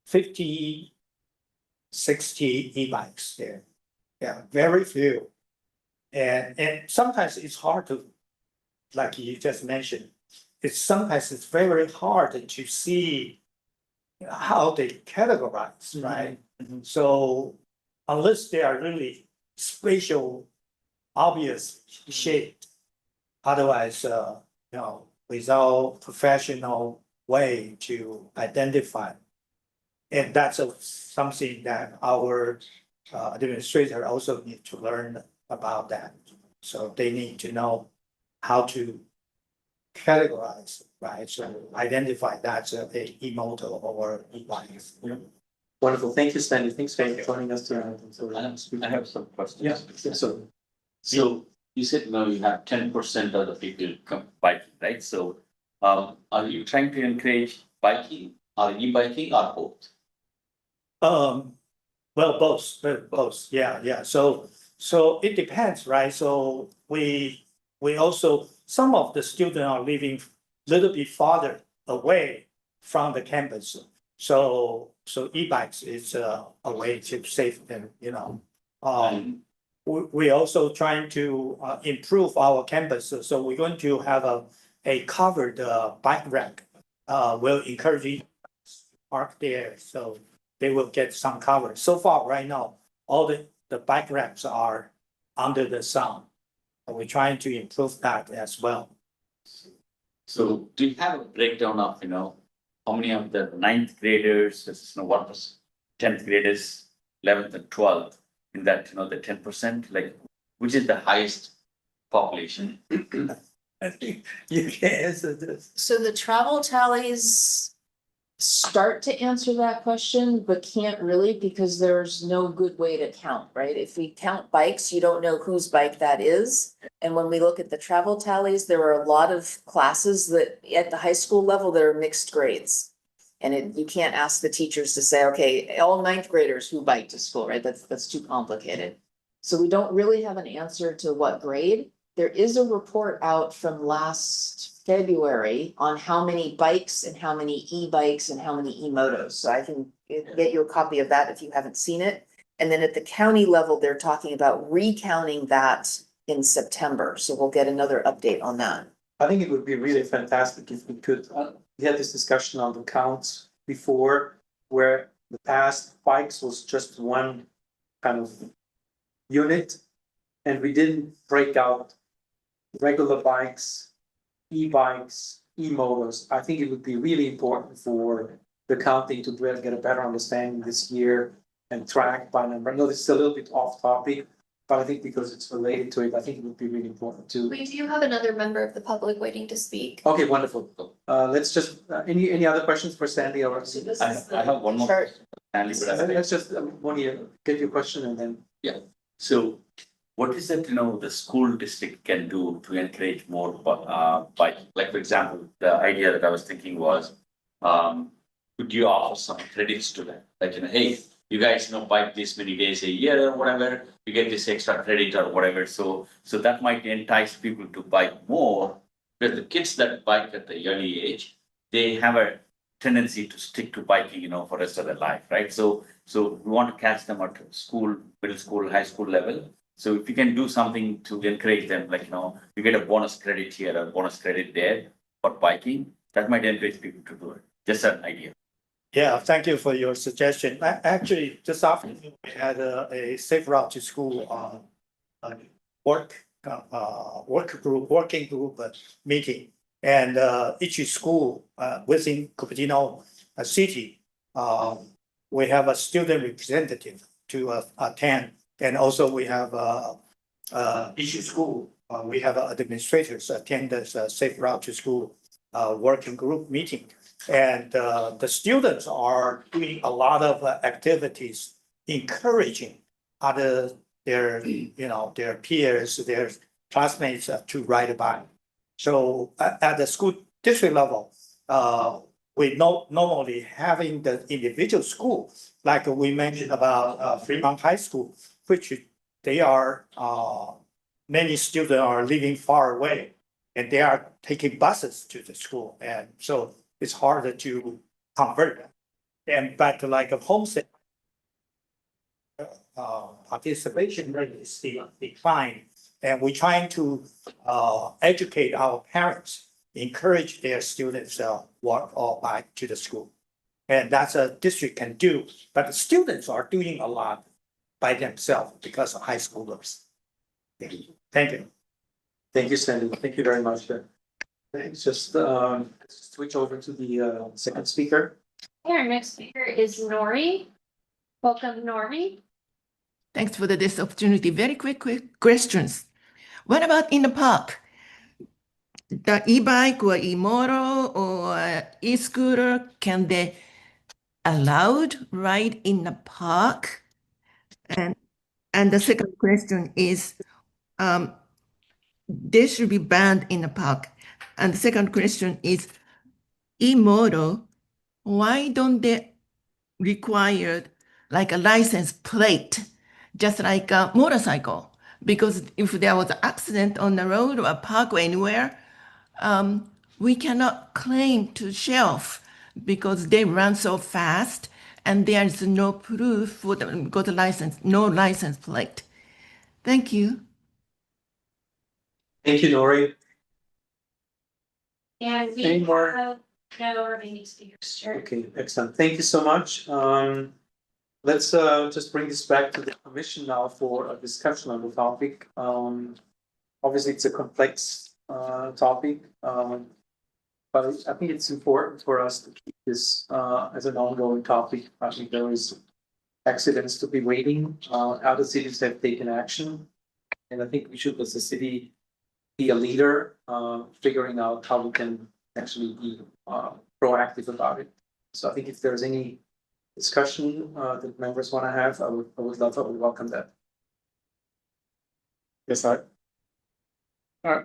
50, 60 e-bikes there. Yeah, very few. And sometimes it's hard to, like you just mentioned, sometimes it's very hard to see how they categorize, right? So unless they are really spatial, obvious shaped, otherwise, without professional way to identify. And that's something that our administrator also need to learn about that. So they need to know how to categorize, right? So identify that's a e-motor or e-bike. Wonderful. Thank you, Stanley. Thanks for joining us tonight. I have some questions. Yeah, So you said now you have 10% of the people come biking, right? So are you trying to encourage biking or e-biking or both? Well, both. Yeah. So it depends, right? So we also, some of the students are living a little bit farther away from the campus. So e-bikes is a way to save them, we also trying to improve our campus. So we're going to have a covered bike rack. We'll encourage you to park there, so they will get some cover. So far, right now, all the bike racks are under the sun. We're trying to improve that as well. So do you have a breakdown of, how many of the 9th graders, what was 10th graders, 11th and 12th, in that, the 10%, like, which is the highest population? I think you can answer this. So the travel tallies start to answer that question, but can't really because there's no good way to count, right? If we count bikes, you don't know whose bike that is. And when we look at the travel tallies, there are a lot of classes that at the high school level that are mixed grades. And you can't ask the teachers to say, okay, all 9th graders who bike to school, right? That's too complicated. So we don't really have an answer to what grade. There is a report out from last February on how many bikes and how many e-bikes and how many e-motos. So I can get you a copy of that if you haven't seen it. And then at the county level, they're talking about recounting that in September. So we'll get another update on that. I think it would be really fantastic if we could, we had this discussion on the counts before, where the past bikes was just one kind of unit. And we didn't break out regular bikes, e-bikes, e-motors. I think it would be really important for the county to get a better understanding this year and track by number. I know this is a little bit off topic, but I think because it's related to it, I think it would be really important to. We do have another member of the public waiting to speak. Okay, wonderful. Let's just, any other questions for Sandy or? I have one more. Chart. Stanley, but I think- Let's just, Moni, get your question and then. So what is it, the school district can do to encourage more bike? Like, for example, the idea that I was thinking was, could you offer some credits to them? Like, hey, you guys bike this many days a year or whatever, you get this extra credit or whatever. So that might entice people to bike more. Because the kids that bike at the early age, they have a tendency to stick to biking, for the rest of their life, right? So we want to catch them at school, middle school, high school level. So if you can do something to encourage them, like, you get a bonus credit here, a bonus credit there for biking, that might encourage people to do it. Just an idea. Yeah, thank you for your suggestion. Actually, this afternoon, we had a safe route to school working group meeting. And each school within Cupertino city, we have a student representative to attend. And also we have each school, we have administrators attend this safe route to school working group meeting. And the students are doing a lot of activities, encouraging their peers, their classmates to ride a bike. So at the school district level, we normally having the individual school, like we mentioned about Fremont High School, which they are many students are living far away, and they are taking buses to the school, and so it's harder to convert them. But like a homestead, participation rate is declined, and we're trying to educate our parents, encourage their students walk or bike to the school. And that's a district can do, but the students are doing a lot by themselves because of high schoolers. Thank you. Thank you, Sandy. Thank you very much. Thanks. Just switch over to the second speaker. Our next speaker is Nori. Welcome, Nori. Thanks for this opportunity. Very quick questions. What about in the park? The e-bike or e-motor or e-scooter, can they allowed ride in the park? And the second question is, they should be banned in the park. And the second question is, e-motor, why don't they require like a license plate, just like a motorcycle? Because if there was an accident on the road or a park or anywhere, we cannot claim to shelf because they run so fast and there is no proof for them got a license, no license plate. Thank you. Thank you, Nori. And we Any more? have no remaining speakers. Sure. Okay, excellent. Thank you so much. Let's just bring this back to the commission now for a discussion on the topic. Obviously, it's a complex topic, but I think it's important for us to keep this as an ongoing topic. I think there is accidents to be waiting. Other cities have taken action, and I think we should, as a city, be a leader, figuring out how we can actually be proactive about it. So I think if there's any discussion that members want to have, I would welcome that. Yes, I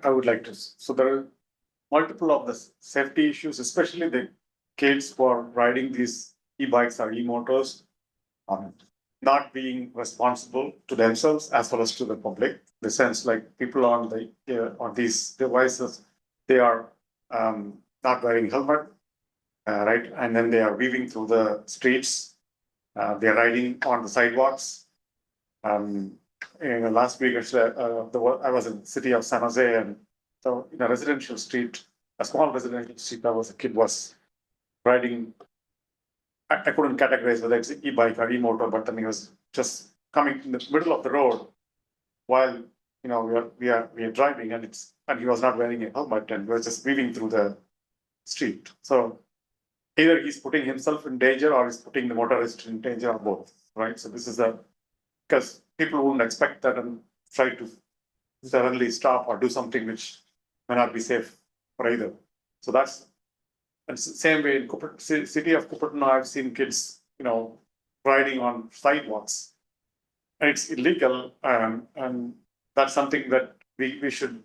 would like to. So there are multiple of the safety issues, especially the kids who are riding these e-bikes or e-motors, not being responsible to themselves as well as to the public. The sense like people on these devices, they are not wearing helmet, right? And then they are weaving through the streets. They are riding on the sidewalks. Last week, I was in the city of San Jose, and so in a residential street, a small residential street, a kid was riding. I couldn't categorize whether it's e-bike or e-motor, but then he was just coming in the middle of the road while we are driving, and he was not wearing a helmet, and we were just weaving through the street. So either he's putting himself in danger or he's putting the motorist in danger, or both, right? So this is because people wouldn't expect that and try to suddenly stop or do something which may not be safe for either. So that's and same way in city of Cupertino, I've seen kids, riding on sidewalks. And it's illegal, and that's something that we should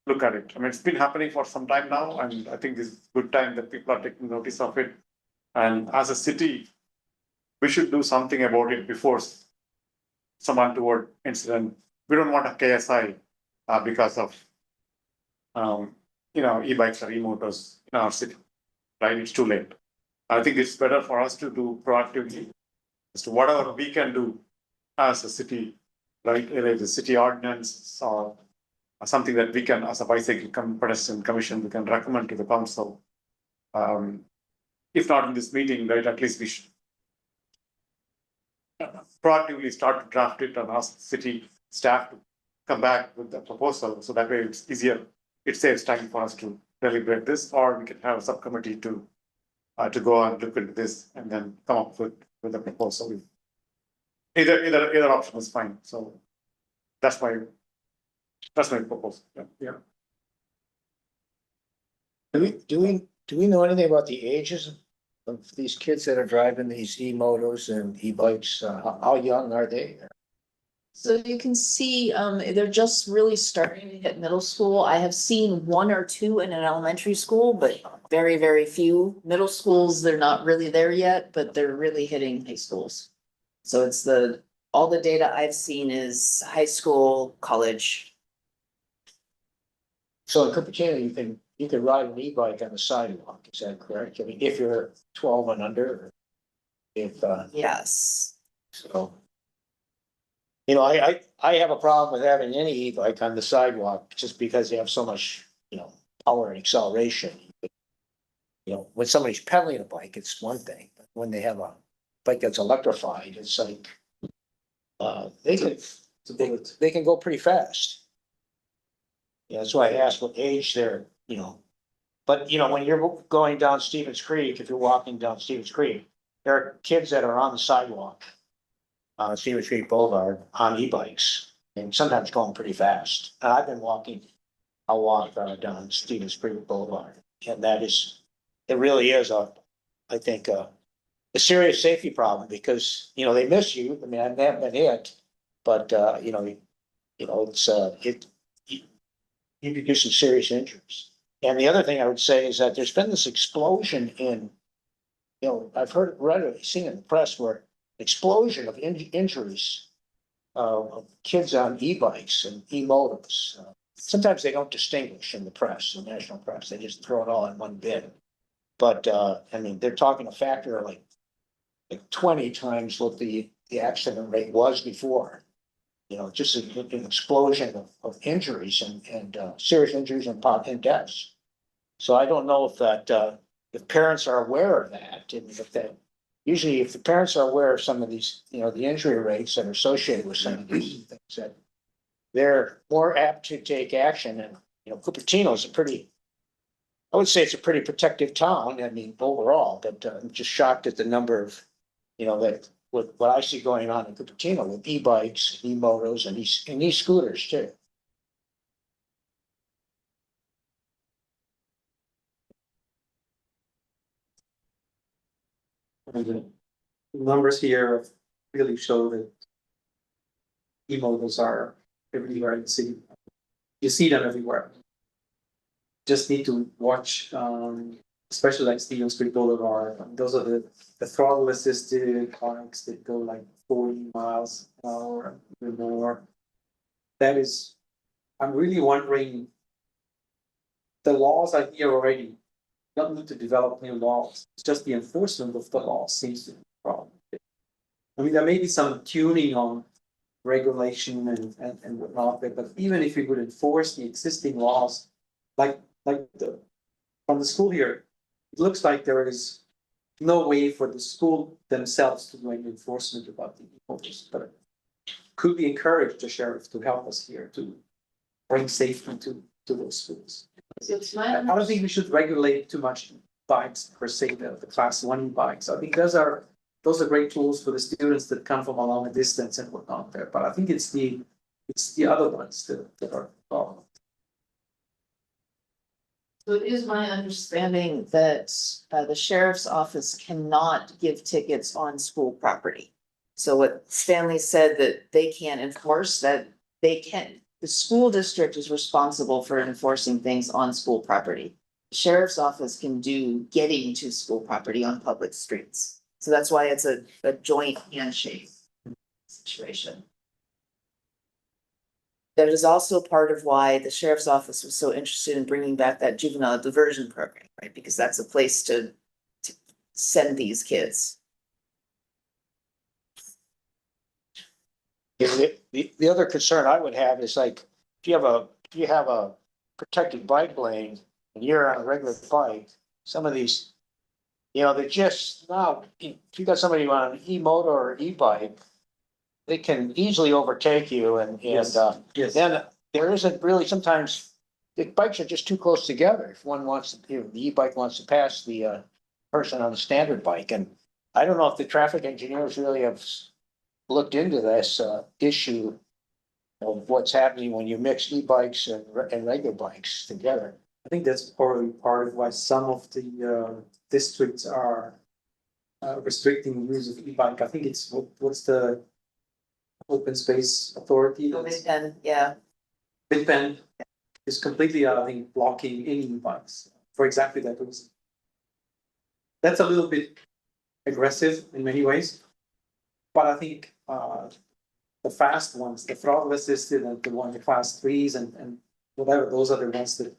look at it. I mean, it's been happening for some time now, and I think this is a good time that people are taking notice of it. And as a city, we should do something about it before some untoward incident. We don't want a KSI because of e-bikes or e-motors in our city, right? It's too late. I think it's better for us to do proactively as to whatever we can do as a city, right? Either the city ordinance or something that we can, as a pedestrian commission, we can recommend to the council. If not in this meeting, right, at least we should proactively start to draft it and ask city staff to come back with the proposal. So that way it's easier. It saves time for us to deliberate this, or we can have a subcommittee to go and look into this and then come up with a proposal. Either option is fine. So that's my proposal. Yeah. Do we know anything about the ages of these kids that are driving these e-motos and e-bikes? How young are they? So you can see, they're just really starting to hit middle school. I have seen one or two in an elementary school, but very, very few. Middle schools, they're not really there yet, but they're really hitting high schools. So it's all the data I've seen is high school, college. So in Cupertino, you can ride an e-bike on the sidewalk, is that correct? I mean, if you're 12 and under, if, Yes. so. I have a problem with having any e-bike on the sidewalk just because they have so much, power and acceleration. When somebody's pedaling a bike, it's one thing, but when they have a bike that's electrified, it's like, they can go pretty fast. That's why I asked what age they're, but when you're going down Stevens Creek, if you're walking down Stevens Creek, there are kids that are on the sidewalk. Stevens Creek Boulevard on e-bikes and sometimes going pretty fast. I've been walking, I'll walk down Stevens Creek Boulevard, and it really is I think a serious safety problem because, they miss you. I mean, I haven't been hit, but, you could do some serious injuries. And the other thing I would say is that there's been this explosion in, I've seen in the press where explosion of injuries of kids on e-bikes and e-motos. Sometimes they don't distinguish in the press, the national press. They just throw it all in one bin. But they're talking a factor of like 20 times what the accident rate was before. Just an explosion of injuries and serious injuries and deaths. So I don't know if parents are aware of that, and usually if the parents are aware of some of these, the injury rates that are associated with some of these things, that they're more apt to take action. And, Cupertino is I would say it's a pretty protective town. I mean, overall, but I'm just shocked at the number of, that what I see going on in Cupertino with e-bikes, e-motos and e-scooters too. And the numbers here really show that e-motors are everywhere in the city. You see them everywhere. Just need to watch, especially like Stevens Creek Boulevard. Those are the throttle assisted bikes that go like 40 miles an hour, even more. I'm really wondering the laws are here already. You don't need to develop new laws. It's just the enforcement of the law seems to be the problem. I mean, there may be some tuning on regulation and whatnot, but even if we would enforce the existing laws, like from the school here, it looks like there is no way for the school themselves to do any enforcement about the e-motors, but could we encourage the sheriff to help us here to bring safety to those schools? It's I don't think we should regulate too much bikes per se, the class 1 bikes. I think those are great tools for the students that come from a long distance and whatnot there, but I think it's the other ones that are problem. So it is my understanding that the sheriff's office cannot give tickets on school property. So what Stanley said that they can't enforce, that they can, the school district is responsible for enforcing things on school property. The sheriff's office can do getting to school property on public streets. So that's why it's a joint handshake situation. That is also part of why the sheriff's office was so interested in bringing back that juvenile diversion program, right? Because that's a place to send these kids. Yeah, the other concern I would have is like, if you have a protected bike lane and you're on a regular bike, some of these, they're just now, if you got somebody on an e-motor or e-bike, they can easily overtake you and Yes. then there isn't really, sometimes the bikes are just too close together. If one wants to, the e-bike wants to pass the person on the standard bike, and I don't know if the traffic engineers really have looked into this issue of what's happening when you mix e-bikes and regular bikes together. I think that's probably part of why some of the districts are restricting the use of e-bike. I think it's what's the Open Space Authority? And yeah, Big Bend is completely, I think, blocking any e-bikes for exactly that reason. That's a little bit aggressive in many ways, but I think the fast ones, the throttle assisted and the class 3s and whatever, those are the ones that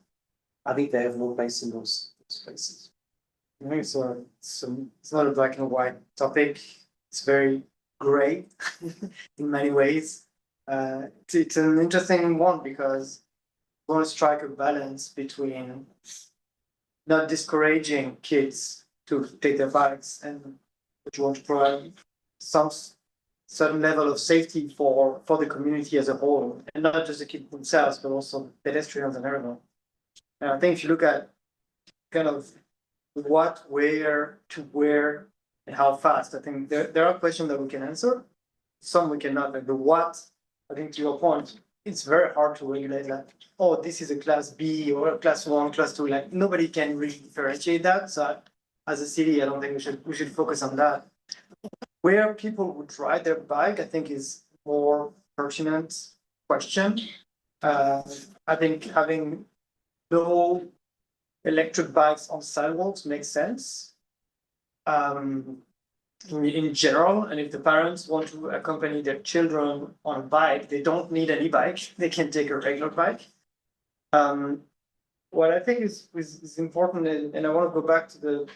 I think they have no place in those places. I think it's not a black and white topic. It's very gray in many ways. It's an interesting one because we want to strike a balance between not discouraging kids to take their bikes and but you want to provide some certain level of safety for the community as a whole, and not just the kids themselves, but also pedestrians and everyone. And I think if you look at kind of what, where, to where, and how fast, I think there are questions that we can answer. Some we cannot. Like the what, I think to your point, it's very hard to regulate that. Oh, this is a class B or a class 1, class 2. Like nobody can really differentiate that. So as a city, I don't think we should focus on that. Where people would ride their bike, I think is more pertinent question. I think having no electric bikes on sidewalks makes sense. In general, and if the parents want to accompany their children on a bike, they don't need an e-bike, they can take a regular bike. What I think is important, and I want to go back to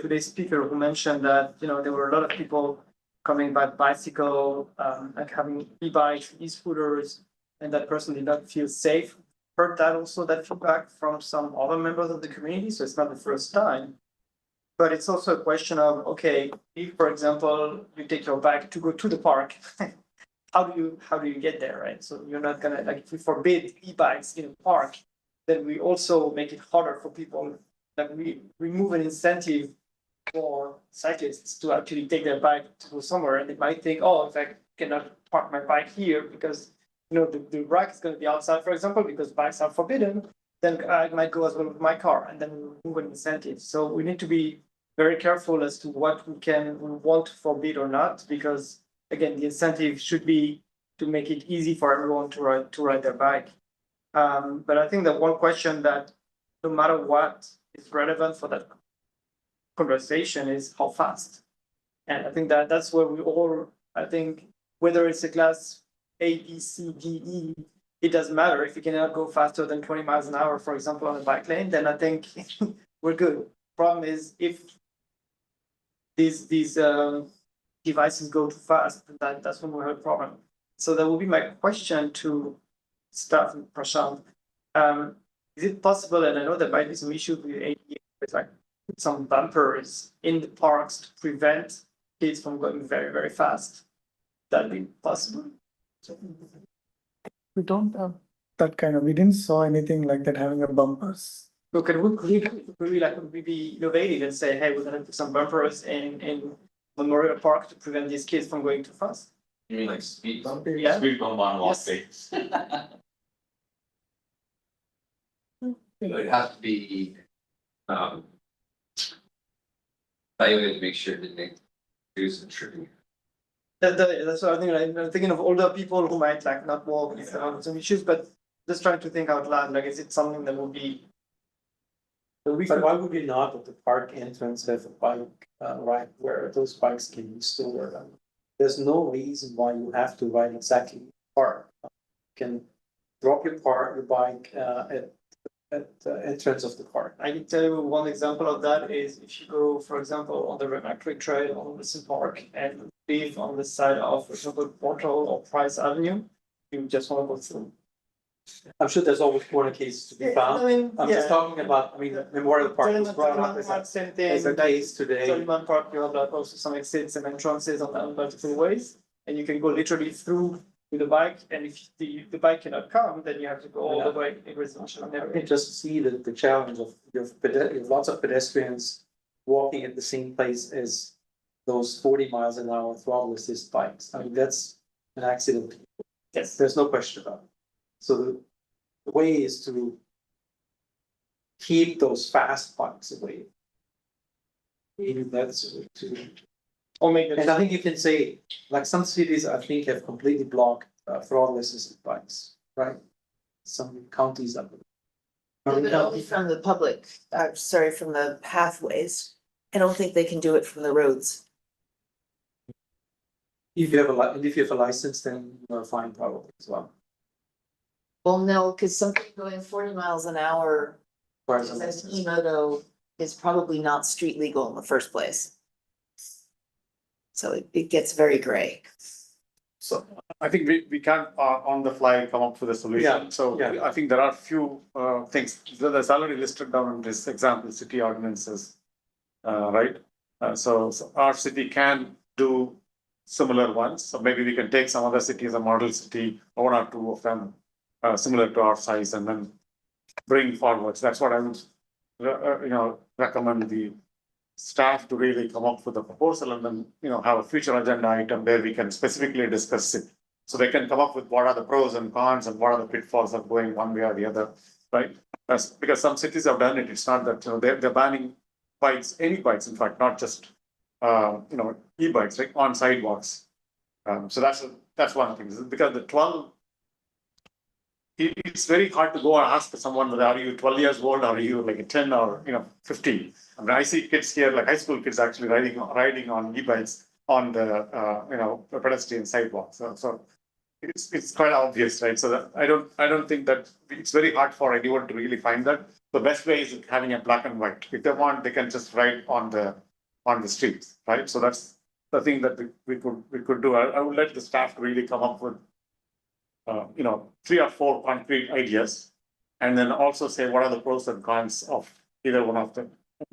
today's speaker who mentioned that there were a lot of people coming by bicycle, like having e-bikes, e-scooters, and that person did not feel safe. Heard that also, that feedback from some other members of the community, so it's not the first time. But it's also a question of, okay, if, for example, you take your bike to go to the park, how do you get there, right? So you're not gonna, like, if we forbid e-bikes in a park, then we also make it harder for people, like we remove an incentive for cyclists to actually take their bike to go somewhere, and they might think, oh, if I cannot park my bike here because the rack is going to be outside, for example, because bikes are forbidden, then I might go as well with my car, and then we remove an incentive. So we need to be very careful as to what we want to forbid or not, because again, the incentive should be to make it easy for everyone to ride their bike. But I think that one question that no matter what is relevant for that conversation is how fast. And I think that's where we all, I think, whether it's a class A, B, C, D, E, it doesn't matter if you cannot go faster than 20 miles an hour, for example, on a bike lane, then I think we're good. Problem is if these devices go too fast, that's when we have a problem. So that will be my question to staff and Prashant. Is it possible, and I know there might be some issues with ADA, with like some bumpers in the parks to prevent kids from going very, very fast? That'd be possible. We don't have that kind of, we didn't saw anything like that having a bumpers. So could we be innovative and say, hey, we're gonna put some bumpers in Memorial Park to prevent these kids from going too fast? You mean like speed bump? Yeah. Speed bump on Yes. walkways. It has to be, evaluated to make sure that they use and true. That's what I think. I'm thinking of older people who might like not walk if they have some issues, but just trying to think out loud. Like, is it something that would be? But why would we not at the park entrance have a bike, right, where those bikes can be stored? There's no reason why you have to ride exactly in the park. You can drop your bike, at the entrance of the park. I can tell you one example of that is if you go, for example, on the Remactric Trail on Wilson Park and live on the side of, for example, Portal or Price Avenue, you just want to go through. I'm sure there's always corner cases to be found. I'm just talking about, Memorial Park was brought up Same as a thing, case today. Solomon Park, you have like also some exits and entrances on multiple ways, and you can go literally through with the bike, and if the bike cannot come, then you have to go all the way in residential I area. can just see the challenge of you have lots of pedestrians walking at the same place as those 40 miles an hour throttle assist bikes. That's an accident. Yes. There's no question about it. So the way is to keep those fast bikes away. Maybe that's to. Or make it. And I think you can say, like some cities, I think, have completely blocked throttle assisted bikes, right? Some counties that. But only from the public, from the pathways. I don't think they can do it from the roads. If you have a license, then you're fine probably as well. Well, no, because something going 40 miles an hour As a as license. e-moto is probably not street legal in the first place. So it gets very gray. So I think we can't on the fly come up with a solution. Yeah, So yeah. I think there are few things that's already listed down in this example, city ordinances. Right? So our city can do similar ones. So maybe we can take some other cities, a model city, one or two of them similar to our size, and then bring forward. So that's what I would recommend the staff to really come up with a proposal and then, have a future agenda item where we can specifically discuss it. So they can come up with what are the pros and cons and what are the pitfalls of going one way or the other, right? Because some cities have done it. It's not that, they're banning bikes, any bikes, in fact, not just, e-bikes, like on sidewalks. So that's one thing, because the 12, it's very hard to go and ask someone whether are you 12 years old or are you like a 10 or 15. I mean, I see kids here, like high school kids, actually riding on e-bikes on the pedestrian sidewalk. So it's quite obvious, right? So that I don't think that it's very hard for anyone to really find that. The best way is having a black and white. If they want, they can just ride on the streets, right? So that's the thing that we could do. I would let the staff really come up with 3 or 4 concrete ideas, and then also say what are the pros and cons of either one of them,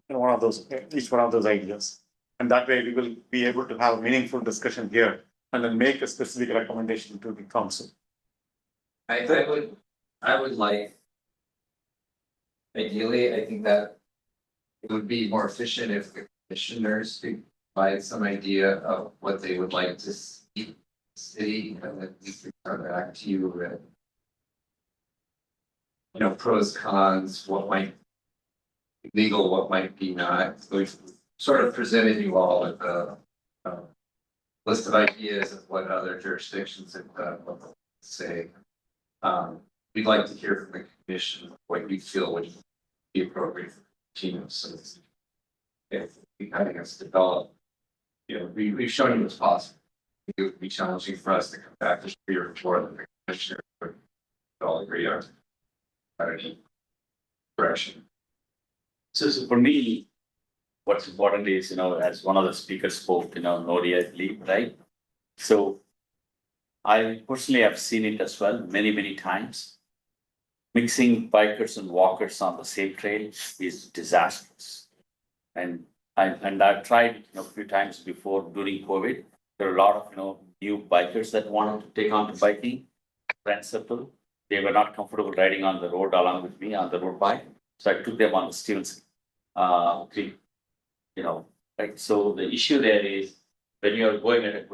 each one of those ideas. And that way we will be able to have a meaningful discussion here and then make a specific recommendation to the council. I would like. Ideally, I think that it would be more efficient if the commissioners could provide some idea of what they would like to see city, and then we can come back to you with pros, cons, what might be legal, what might be not. So we've sort of presented you all with a list of ideas of what other jurisdictions have done, what they say. We'd like to hear from the commission what you feel would be appropriate for Cupertino. So if we having us develop, we've shown you what's possible. It would be challenging for us to come back to your report and the commissioner would all agree are direction. So for me, what's important is, as one of the speakers spoke, Nori, I believe, right? So I personally have seen it as well, many, many times. Mixing bikers and walkers on the same trail is disastrous. And I've tried, a few times before during COVID. There are a lot of, new bikers that wanted to take on to biking, friend circle. They were not comfortable riding on the road along with me on the road bike. So I took them on the Stevens Creek, right? So the issue there is when you're going at a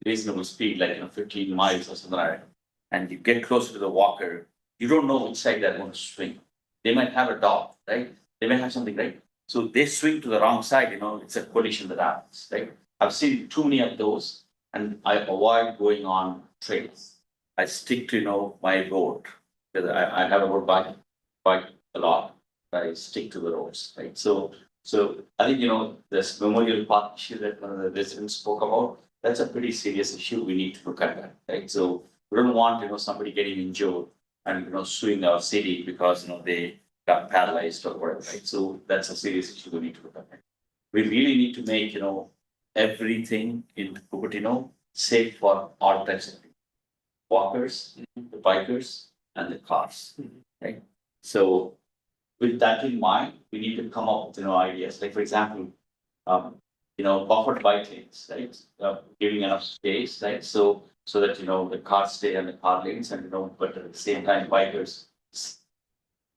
reasonable speed, like 15 miles or something like that, and you get closer to the walker, you don't know which side they're going to swing. They might have a dog, right? They may have something, right? So they swing to the wrong side, it's a collision that happens, right? I've seen too many of those, and I avoid going on trails. I stick to, my road, because I have a road bike a lot. I stick to the roads, right? So I think, this memorial park issue that one of the residents spoke about, that's a pretty serious issue. We need to look at that, right? So we don't want, somebody getting injured and, suing our city because, they got paralyzed or whatever, right? So that's a serious issue we need to look at. We really need to make, everything in Cupertino safe for all types of people. Walkers, the bikers, and the cars, right? So with that in mind, we need to come up with, ideas. Like, for example, buffered bike lanes, right? Giving enough space, right? So that, the cars stay on the car lanes and, but at the same time, bikers,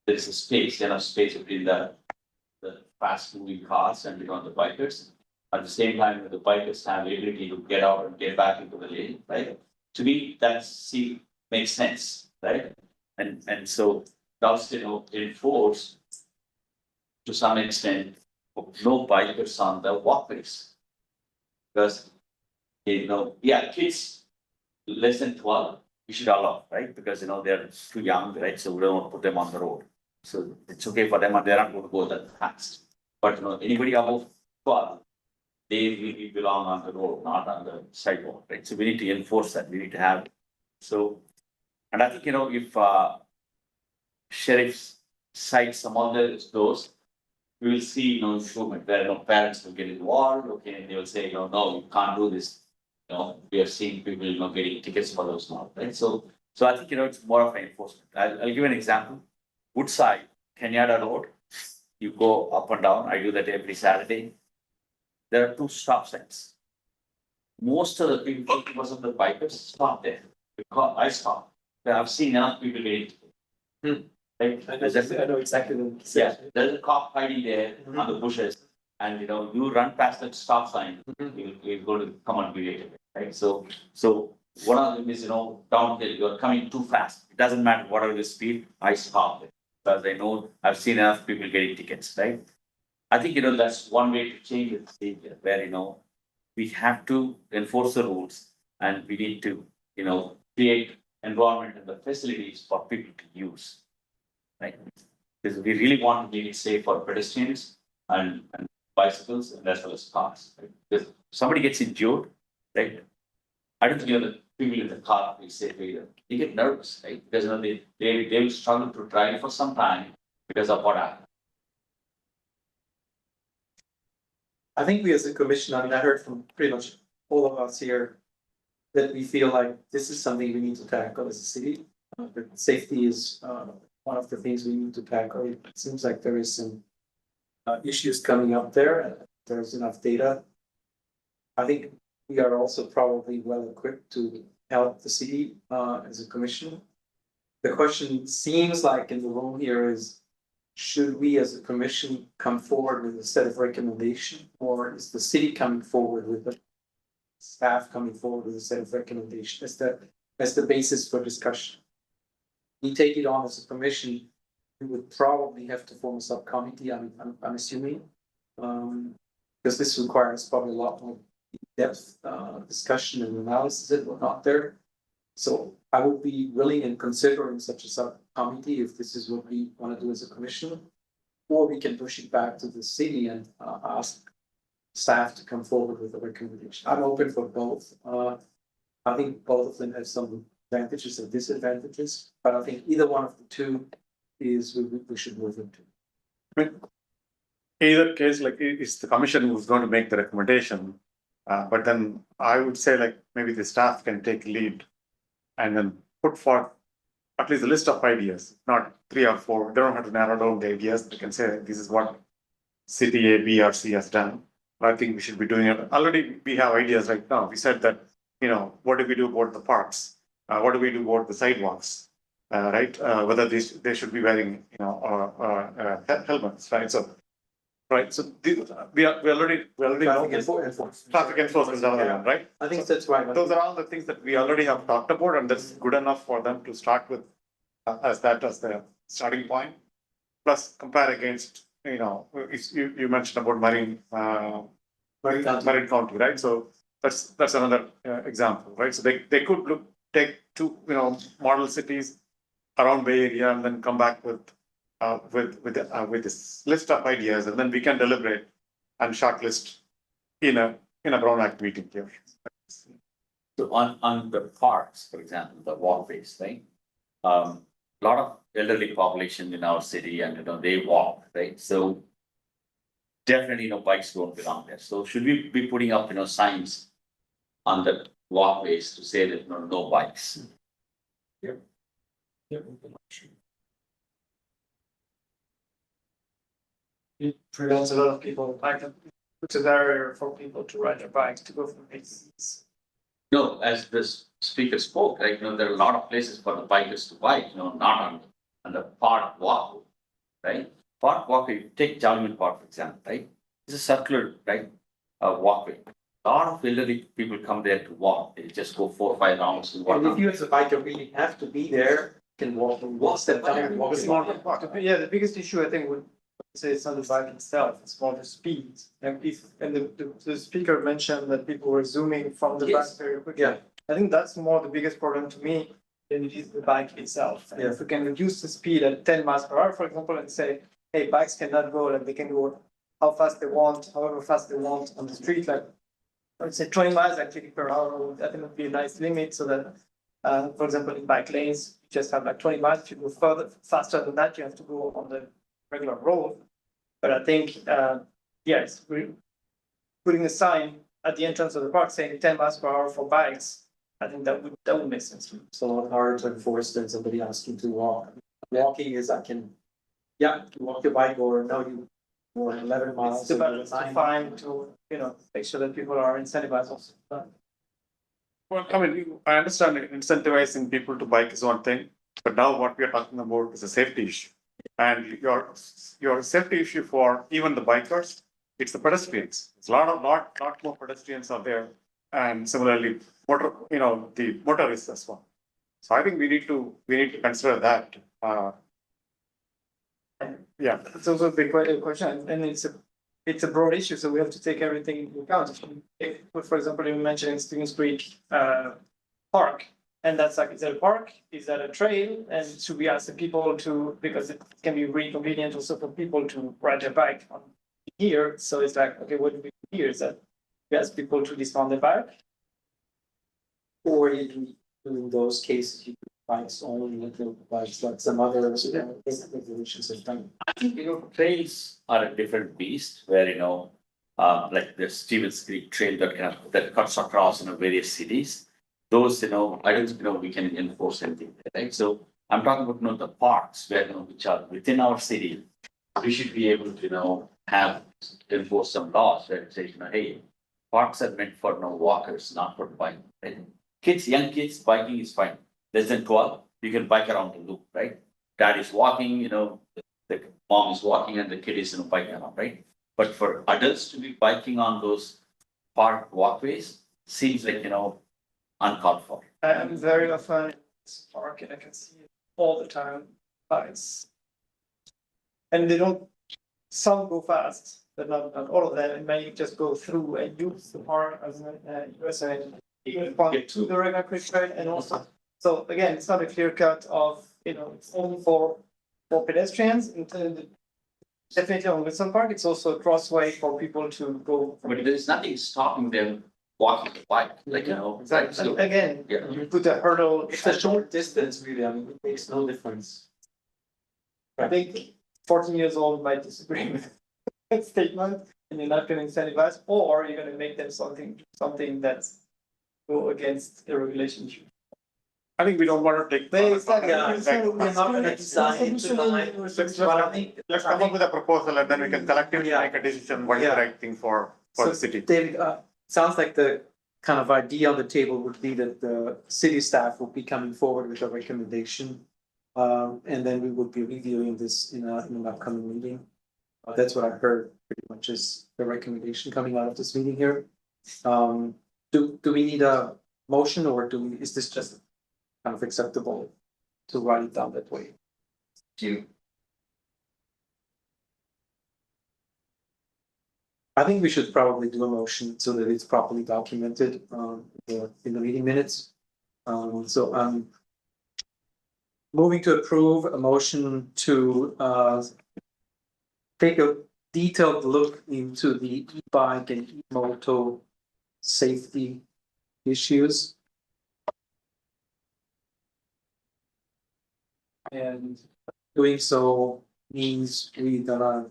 there's a space, enough space between the fast moving cars and, the bikers. At the same time, the bikers have the ability to get out and get back into the lane, right? To me, makes sense, right? And so also, enforce to some extent no bikers on the walkways. Because kids less than 12, we should allow, right? Because they're too young, right? So we don't want to put them on the road. So it's okay for them and they're not going to go that fast. But anybody above 12, they really belong on the road, not on the sidewalk, right? So we need to enforce that. We need to have and I think if sheriffs cite some other those, we will see improvement where parents will get involved, okay, and they will say, no, you can't do this. We are seeing people getting tickets for those now, right? So I think it's more of an enforcement. I'll give an example. Woodside, Kenyatta Road, you go up and down. I do that every Saturday. There are 2 stop signs. Most of the people, because of the bikers, stop there. Because I stop. I've seen enough people getting tickets. Right? I know exactly what you Yeah, said. there's a cop hiding there on the bushes, and you run past that stop sign, you're going to come and be late, right? So one of them is downhill, you're coming too fast. It doesn't matter whatever the speed, I stop it because I know I've seen enough people getting tickets, right? I think that's one way to change the behavior where we have to enforce the rules and we need to create environment and the facilities for people to use. Right? Because we really want to make it safe for pedestrians and bicycles and as well as cars. Right? Because if somebody gets injured, right? I don't think the people in the car will safe either. They get nervous, right? Because they will struggle to drive for some time because of what happened. I think we as a commission, I heard from pretty much all of us here that we feel like this is something we need to tackle as a city. That safety is one of the things we need to tackle. It seems like there is some issues coming up there. There's enough data. I think we are also probably well equipped to help the city as a commission. The question seems like in the room here is, should we as a commission come forward with a set of recommendations, or is the city coming forward with the staff coming forward with a set of recommendations as the basis for discussion? We take it on as a commission, we would probably have to form a subcommittee, I'm assuming. Because this requires probably a lot more depth discussion and analysis that were not there. So I would be willing and considering such a subcommittee if this is what we want to do as a commission. Or we can push it back to the city and ask staff to come forward with a recommendation. I'm open for both. I think both of them have some advantages and disadvantages, but I think either one of the two is we should move into. Either case, like, it's the commission who's going to make the recommendation. But then I would say, like, maybe the staff can take lead and then put forth at least a list of ideas, not 3 or 4. They don't have to narrow down the ideas. They can say, this is what city A, B, or C has done. But I think we should be doing it. Already we have ideas right now. We said that, what do we do about the parks? What do we do about the sidewalks? Right? Whether they should be wearing, helmets, right? So, we already know this. Traffic enforcement is another one, right? I think that's right. Those are all the things that we already have talked about, and that's good enough for them to start with as the starting point. Plus compare against, you mentioned about Marine County, right? So that's another example, right? So they could take 2, model cities around Bay Area and then come back with this list of ideas, and then we can deliberate and shortlist in a Brown Act meeting here. So on the parks, for example, the walkways, right? Lot of elderly population in our city, and they walk, right? So definitely, bikes don't belong there. So should we be putting up, signs on the walkways to say that no bikes? It prevents a lot of people, like, it's a barrier for people to ride their bikes to go from places. No, as this speaker spoke, right, there are a lot of places for the bikers to bike, not on the park walkway, right? Park walkway, take Jarman Park, for example, right? It's a circular, right, walkway. A lot of elderly people come there to walk. They just go 4 or 5 rounds and walk. And if you as a biker really have to be there, you can walk step down and walk. Yeah, the biggest issue I think would say it's not the bike itself, it's more the speed. And the speaker mentioned that people were zooming from the bike very quickly. Yeah. I think that's more the biggest problem to me than it is the bike itself. And if we can reduce the speed at 10 miles per hour, for example, and say, hey, bikes cannot go, like they can go how fast they want, however fast they want on the street, like let's say 20 miles actually per hour, I think would be a nice limit so that, for example, in bike lanes, you just have like 20 miles. If you go faster than that, you have to go on the regular road. But I think, yes, we're putting a sign at the entrance of the park saying 10 miles per hour for bikes. I think that would make sense. It's a lot harder to enforce than somebody asking to walk. Walking is you walk your bike or no, you walk 11 miles. It's about fine to, make sure that people are incentivized also. Well, I understand incentivizing people to bike is one thing, but now what we are talking about is a safety issue. And your safety issue for even the bikers, it's the pedestrians. It's a lot more pedestrians are there, and similarly, the motorists as well. So I think we need to consider that. Yeah, It's also a big question, and it's a broad issue, so we have to take everything into account. If, for example, you mentioned Stevens Creek Park, and that's like, is that a park? Is that a trail? And should we ask the people to, because it can be really convenient also for people to ride their bike on here. So it's like, okay, what do we do here? Is that we ask people to dismount their bike? Or in those cases, you do bikes only, little bikes, like some other regulations have done. I think, trails are a different beast where, like the Stevens Creek Trail that cuts across, various cities. Those, I don't think, we can enforce anything, right? So I'm talking about, the parks where, which are within our city. We should be able to, enforce some laws that say, hey, parks are meant for walkers, not for biking, right? Young kids, biking is fine. Less than 12, you can bike around the loop, right? Dad is walking, the mom is walking and the kid is, biking around, right? But for adults to be biking on those park walkways seems like, uncalled for. I'm very often in this park and I can see it all the time, bikes. And some go fast, but not all of them. It may just go through and use the park as a USA. Point to the regular quick ride, and also, so again, it's not a clear cut of, it's only for pedestrians. Definitely on Wilson Park, it's also a crossway for people to go. But there's nothing stopping them walking the bike, like, you know. So- Again, Yeah. you put a hurdle. It's a short distance, really, I mean, it makes no difference. I think 14 years old might disagree with that statement, and you're not gonna incentivize, or you're gonna make them something that's go against the regulation. I think we don't want to take. Exactly. We're not gonna design it tonight. Let's But I think- let's come up with a proposal and then we can collectively Yeah. make a decision what is the Yeah. right thing for So, the city. David, sounds like the kind of idea on the table would be that the city staff will be coming forward with a recommendation. And then we will be reviewing this in an upcoming meeting. That's what I heard pretty much is the recommendation coming out of this meeting here. Do we need a motion or is this just kind of acceptable to write it down that way? I think we should probably do a motion so that it's properly documented in the meeting minutes. So moving to approve a motion to take a detailed look into the e-bike and e-moto safety issues. And doing so means we're gonna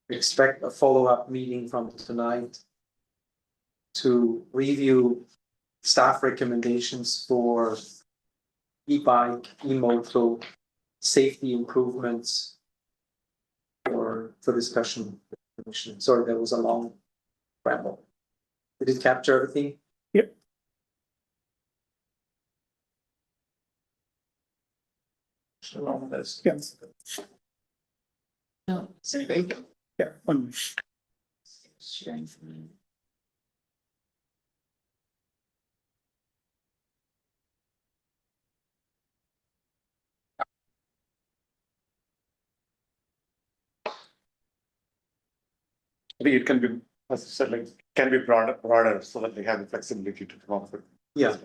expect a follow-up meeting from tonight to review staff recommendations for e-bike, e-moto safety improvements for discussion. Sorry, that was a long ramble. Did it capture everything? Yep. Yes. No. Yeah, 1 minute. Sharing from me. I think it can be, as you said, like, can be broader so that they have the flexibility to come up with. Yeah.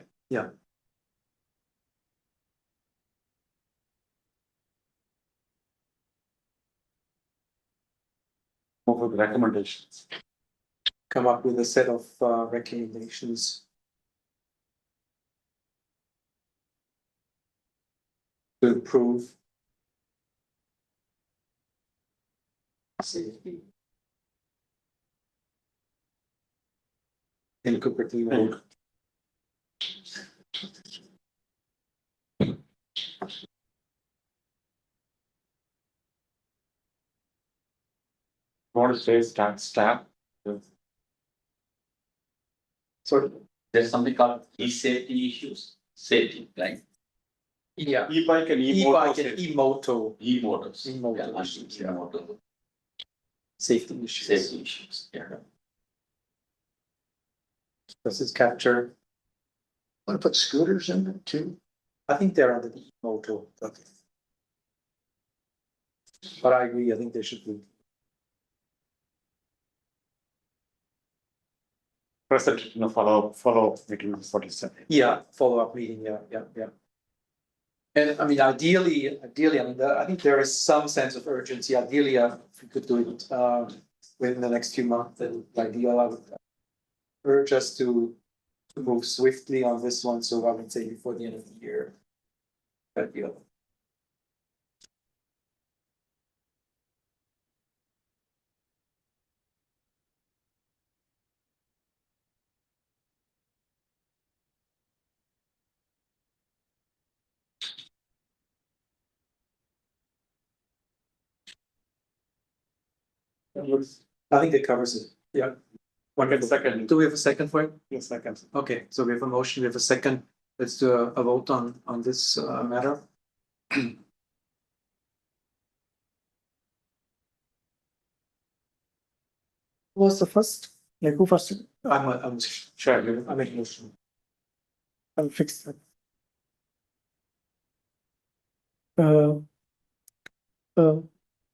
Move with recommendations. Come up with a set of recommendations. To improve. Safety. In Cupertino. Want to say staff? So, There's something called e-safety issues, safety, right? yeah, E-bike and e-bike e-motor. and e-moto E-motors. E-motor Yeah, issues, yeah. E-motor safety issues. safety issues, yeah. Does this capture? Want to put scooters in it too? I think they're under the e-moto. Okay. But I agree, I think they should be. Present, follow meeting is what you said. Yeah, follow-up meeting, yeah. And I mean, ideally, I mean, I think there is some sense of urgency, ideally, if we could do it, within the next few months, then ideal, I would urge us to move swiftly on this one, so I would say before the end of the year. Ideal. I think that covers it, yeah. One get second. Do we have a second for it? Yes, second. Okay, so we have a motion, we have a second. Let's do a vote on this matter. Who was the first? Like who first? I'm Sure. I make a motion. I'll fix that.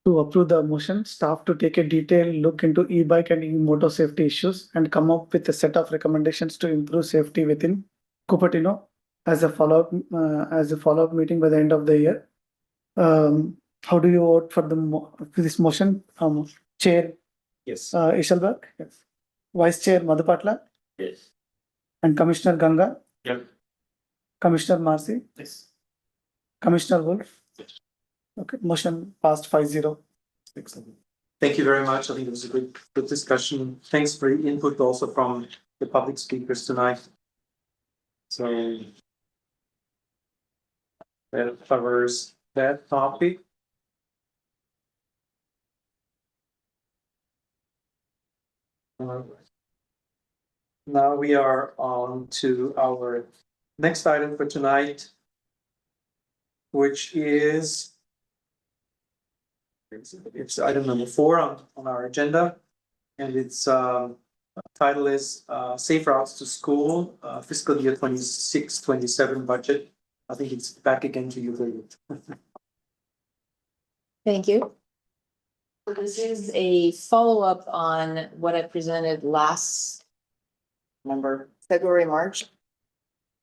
To approve the motion, staff to take a detailed look into e-bike and e-motor safety issues and come up with a set of recommendations to improve safety within Cupertino as a follow-up meeting by the end of the year. How do you vote for for this motion? Chair Yes. Ishelberg, yes. Vice Chair Madhupatla, Yes. and Commissioner Ganga. Yep. Commissioner Marcy. Yes. Commissioner Wolf. Yes. Okay, motion passed 5-0. Excellent. Thank you very much. I think it was a good discussion. Thanks for your input also from the public speakers tonight. So that covers that topic. Now we are on to our next item for tonight, which is it's item number 4 on our agenda, and its title is Safe Routes to School, fiscal year 26-27 budget. I think it's back again to you, David. Thank you. So this is a follow-up on what I presented last, remember, February, March.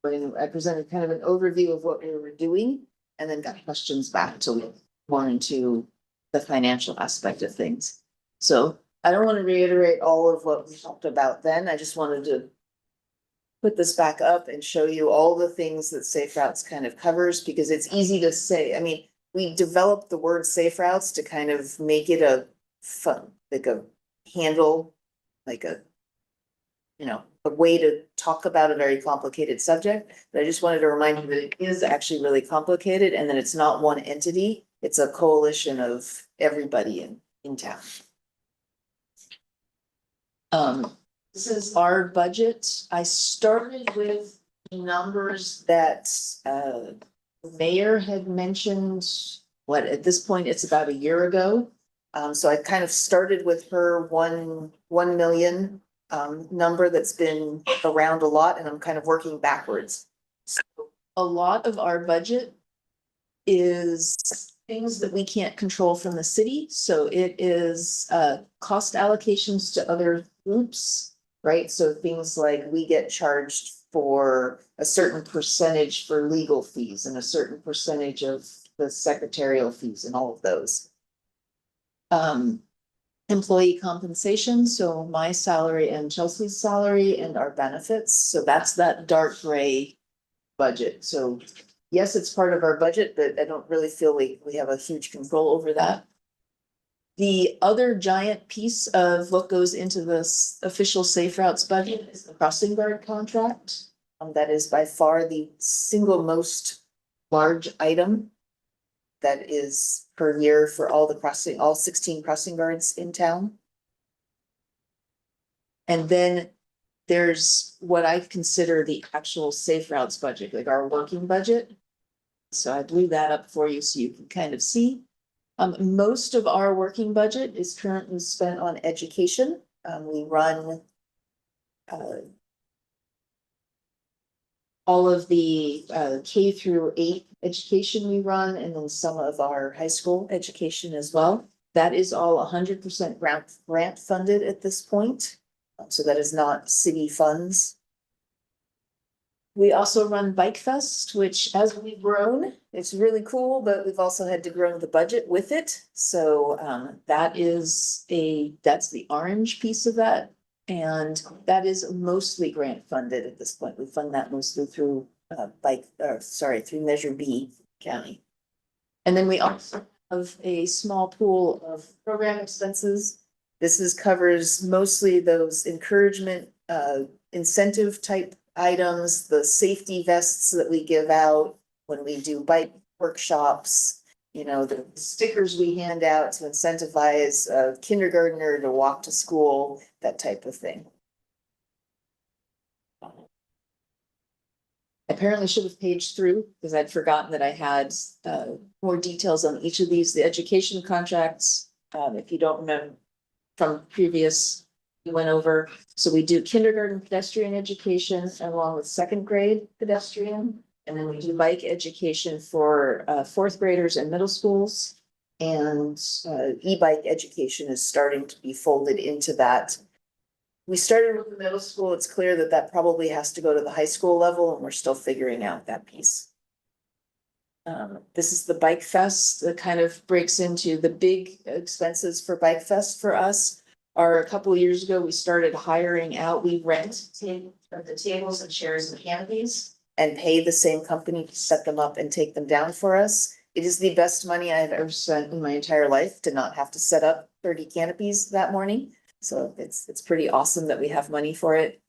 When I presented kind of an overview of what we were doing and then got questions back to more into the financial aspect of things. So I don't want to reiterate all of what we talked about then. I just wanted to put this back up and show you all the things that Safe Routes kind of covers, because it's easy to say. I mean, we developed the word Safe Routes to kind of make it a fun, like a handle, like a, you know, a way to talk about a very complicated subject. But I just wanted to remind you that it is actually really complicated and that it's not one entity. It's a coalition of everybody in town. This is our budget. I started with numbers that the mayor had mentioned, what, at this point, it's about a year ago. So I kind of started with her 1 million number that's been around a lot, and I'm kind of working backwards. So a lot of our budget is things that we can't control from the city. So it is cost allocations to other groups, right? So things like we get charged for a certain percentage for legal fees and a certain percentage of the secretarial fees and all of those. Employee compensation, so my salary and Chelsea's salary and our benefits. So that's that dark gray budget. So yes, it's part of our budget, but I don't really feel we have a huge control over that. The other giant piece of what goes into this official Safe Routes budget is the crossing guard contract. That is by far the single most large item that is per year for all 16 crossing guards in town. And then there's what I consider the actual Safe Routes budget, like our working budget. So I blew that up for you so you can kind of see. Most of our working budget is currently spent on education. We run all of the K-8 education we run, and then some of our high school education as well. That is all 100% grant funded at this point. So that is not city funds. We also run Bike Fest, which as we've grown, it's really cool, but we've also had to grow the budget with it. So that's the orange piece of that. And that is mostly grant funded at this point. We fund that mostly through through Measure B County. And then we also have a small pool of program expenses. This covers mostly those encouragement, incentive type items, the safety vests that we give out when we do bike workshops, you know, the stickers we hand out to incentivize a kindergartner to walk to school, that type of thing. I apparently should have paged through because I'd forgotten that I had more details on each of these. The education contracts, if you don't remember from previous, we went over. So we do kindergarten pedestrian education along with 2nd grade pedestrian. And then we do bike education for 4th graders and middle schools. And e-bike education is starting to be folded into that. We started with the middle school. It's clear that that probably has to go to the high school level, and we're still figuring out that piece. This is the Bike Fest that kind of breaks into the big expenses for Bike Fest for us are a couple of years ago, we started hiring out, we rent the tables and chairs and canopies and pay the same company to set them up and take them down for us. It is the best money I've ever spent in my entire life to not have to set up 30 canopies that morning. So it's pretty awesome that we have money for it.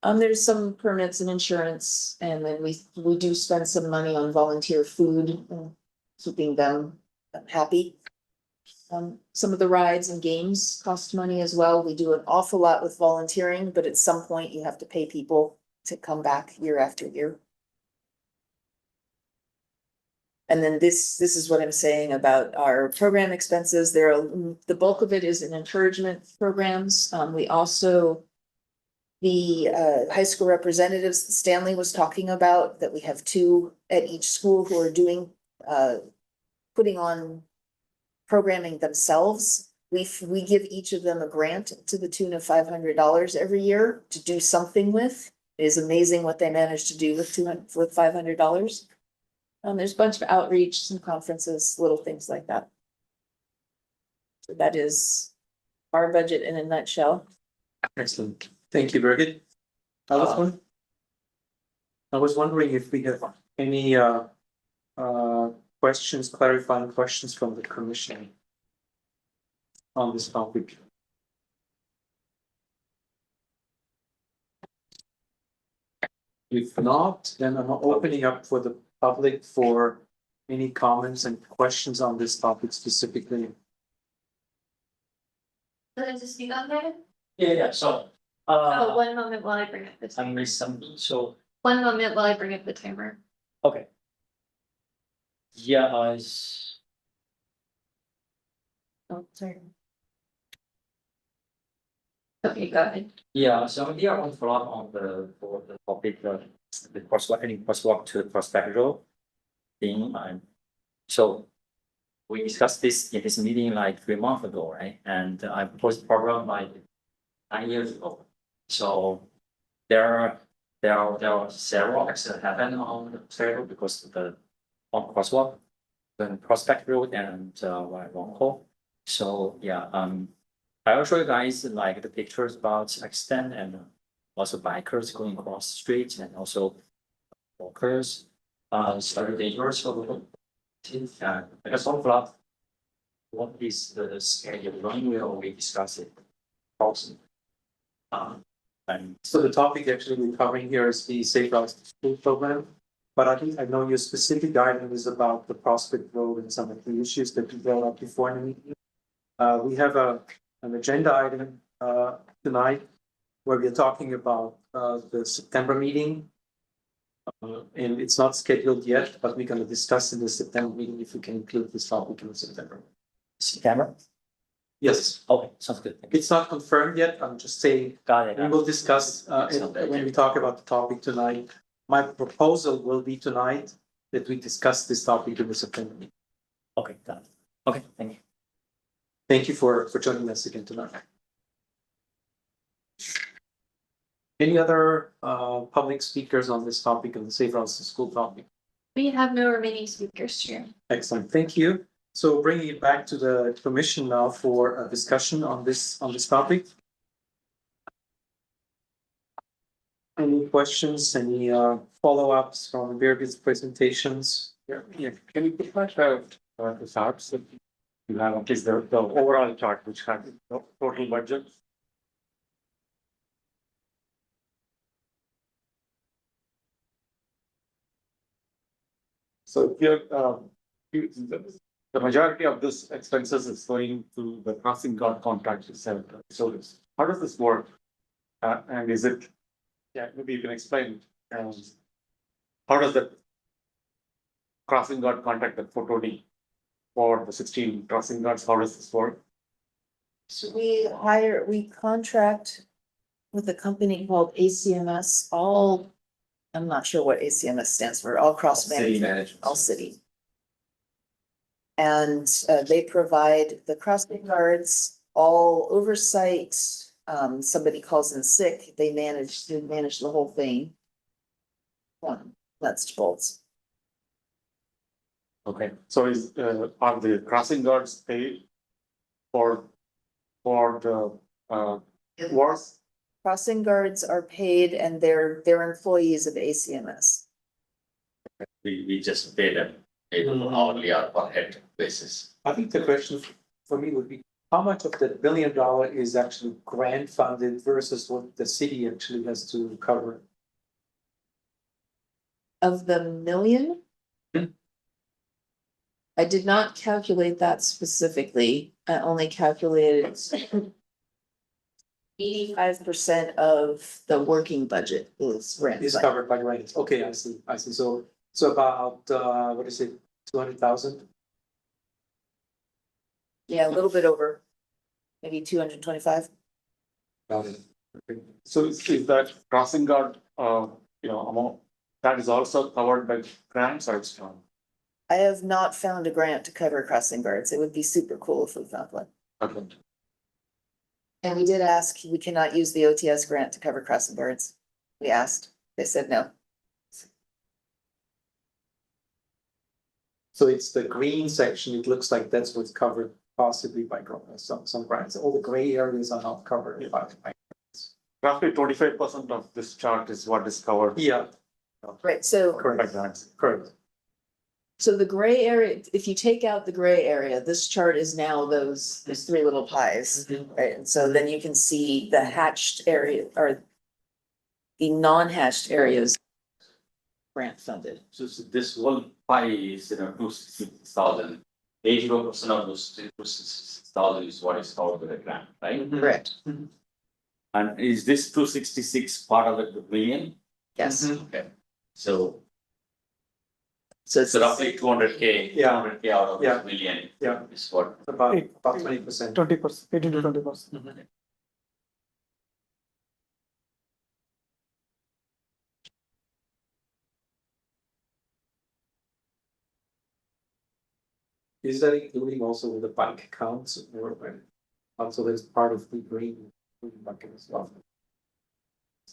There's some permits and insurance, and then we do spend some money on volunteer food and keeping them happy. Some of the rides and games cost money as well. We do an awful lot with volunteering, but at some point you have to pay people to come back year after year. And then this is what I'm saying about our program expenses. The bulk of it is in encouragement programs. We also, the high school representatives Stanley was talking about, that we have 2 at each school who are doing, putting on programming themselves. We give each of them a grant to the tune of $500 every year to do something with. It is amazing what they manage to do with $500. There's a bunch of outreach, some conferences, little things like that. So that is our budget in a nutshell. Excellent. Thank you, Birgit. I was wondering if we have any questions, clarifying questions from the commission on this topic. If not, then I'm opening up for the public for any comments and questions on this topic specifically. Does it speak on that? Yeah, so, Oh, 1 moment while I bring up the I timer. missed something, so, 1 moment while I bring up the timer. okay. Yeah, Oh, sorry. Okay, go ahead. yeah, so here I want to follow up on for the topic, the crosswalk to Prospect Road thing, so we discussed this in this meeting like 3 months ago, right? And I proposed a program like 9 years ago. So there are several accidents that happen on the Prospect Road because of the crosswalk, the Prospect Road and Wonko. So yeah, I will show you guys like the pictures about accident and also bikers going across the street and also walkers. It's very dangerous for the because of that, what is the schedule running? We discuss it also. And So the topic actually we're covering here is the Safe Routes to School program. But I think I know your specific item is about the Prospect Road and some of the issues that we brought up before in the meeting. We have an agenda item tonight where we are talking about the September meeting. And it's not scheduled yet, but we're going to discuss in the September meeting if we can include this topic in September. September? Yes, Okay, sounds good. Thank you. it's not confirmed yet. I'm just saying Got it. we will discuss when we talk about the topic tonight. My proposal will be tonight that we discuss this topic in the September meeting. Okay, got it. Okay, thank you. Thank you for joining us again tonight. Any other public speakers on this topic, on the Safe Routes to School topic? We have no remaining speakers, Chair. Excellent, thank you. So bringing it back to the commission now for a discussion on this topic. Any questions, any follow-ups from Birgit's presentations? Yeah, can you put that the charts that you have, at least the overall chart which has the total budget? So here, the majority of this expenses is going to the crossing guard contract itself. So how does this work? And is it, yeah, maybe you can explain, how does the crossing guard contract that Fotoni for the 16 crossing guards, how does this work? So we contract with a company called ACMS, I'm not sure what ACMS stands for, All Cross Management, All City. And they provide the crossing guards, all oversight. Somebody calls in sick, they manage the whole thing. Nuts to bolts. Okay, so are the crossing guards paid for the was, Crossing guards are paid and they're employees of ACMS. We just pay them hourly or per head basis. I think the question for me would be, how much of that $1 billion is actually grant funded versus what the city actually has to cover? Of the million? Hmm. I did not calculate that specifically. I only calculated 85% of the working budget is rent. Is covered by grants. Okay, I see. So about, what is it, 200,000? Yeah, a little bit over, maybe 225. Got it. Okay. so is that crossing guard, amount, that is also covered by grants or it's not? I have not found a grant to cover crossing guards. It would be super cool if we found one. Okay. And we did ask, we cannot use the OTS grant to cover crossing guards. We asked, they said no. So it's the green section, it looks like that's what's covered possibly by some grants. All the gray areas are not covered by grants. Roughly 25% of this chart is what is covered Yeah, Right, so, by correct, grants. correct. so the gray area, if you take out the gray area, this chart is now those three little pies. Right, and so then you can see the hatched area or the non-hatched areas grant funded. So this whole pie is, 266,000. 84% of those 266,000 is what is covered by the grant, right? Correct. And is this 266 part of the million? Yes. Okay, so So it's roughly 200K, Yeah. 200K out of Yeah. this million. Yeah. Is what. About 20%. 20%, 18 to 20%. Is that including also the bike counts or also there's part of the green bucket as well?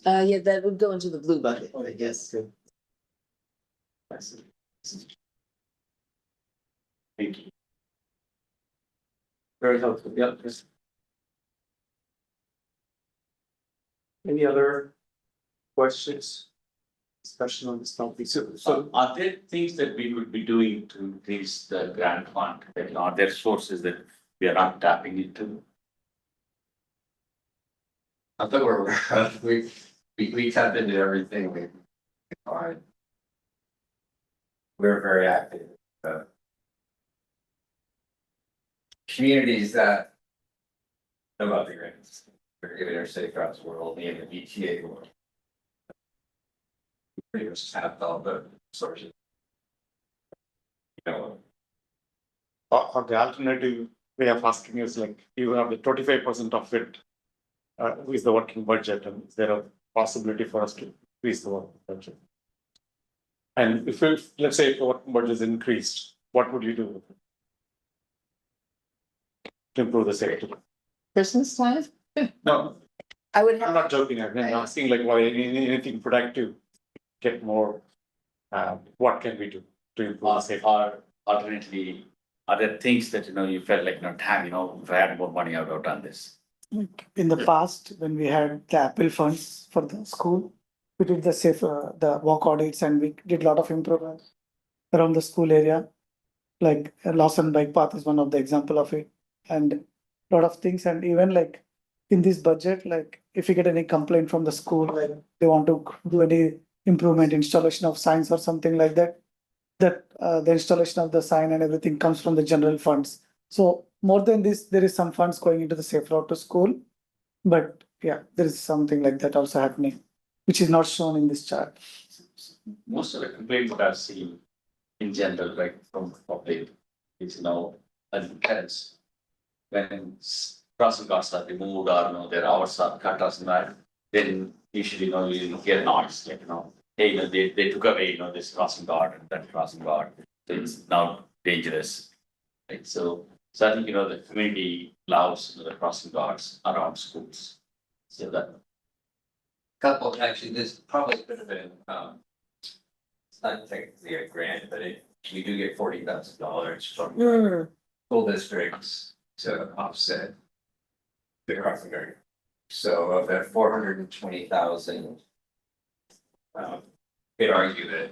Yeah, that would go into the blue bucket, I guess. Good. I see. Thank you. Very helpful, yeah. Yes. Any other questions? Discussion on this topic? So are there things that we would be doing to increase the grant fund? Like, are there sources that we are not tapping into? I think we tap into everything we find. We're very active. Communities that know about the grants, we're giving our safe routes world, the BTA world. Pretty much tapped all the sources. Or the alternative way of asking is like, you have the 25% of it is the working budget, and is there a possibility for us to increase the working budget? And if let's say if the working budget is increased, what would you do with it? To improve the safety? Christmas time? No, I would I'm have, not joking, I'm asking like, why anything productive, get more, what can we do to improve the safety? Or alternately, are there things that, you felt like, damn, if I had more money, I would have done this? In the past, when we had the Apple funds for the school, we did the walk audits and we did a lot of improvements around the school area. Like Lawson bike path is one of the example of it, and a lot of things. And even like in this budget, like if you get any complaint from the school, like they want to do any improvement, installation of signs or something like that, the installation of the sign and everything comes from the general funds. So more than this, there is some funds going into the safe route to school. But yeah, there is something like that also happening, which is not shown in this chart. Most of the complaints that I've seen in general, like from public, is as parents, when crossing guards are removed or their hours are cut or something, then usually you get noise, like hey, they took away this crossing guard and that crossing guard, so it's now dangerous. Right. So I think the community allows the crossing guards around schools. So that Couple, actually, this probably could have been, it's not technically a grant, but we do get $40,000 from school districts to offset the crossing guard So of that 420,000. Could argue that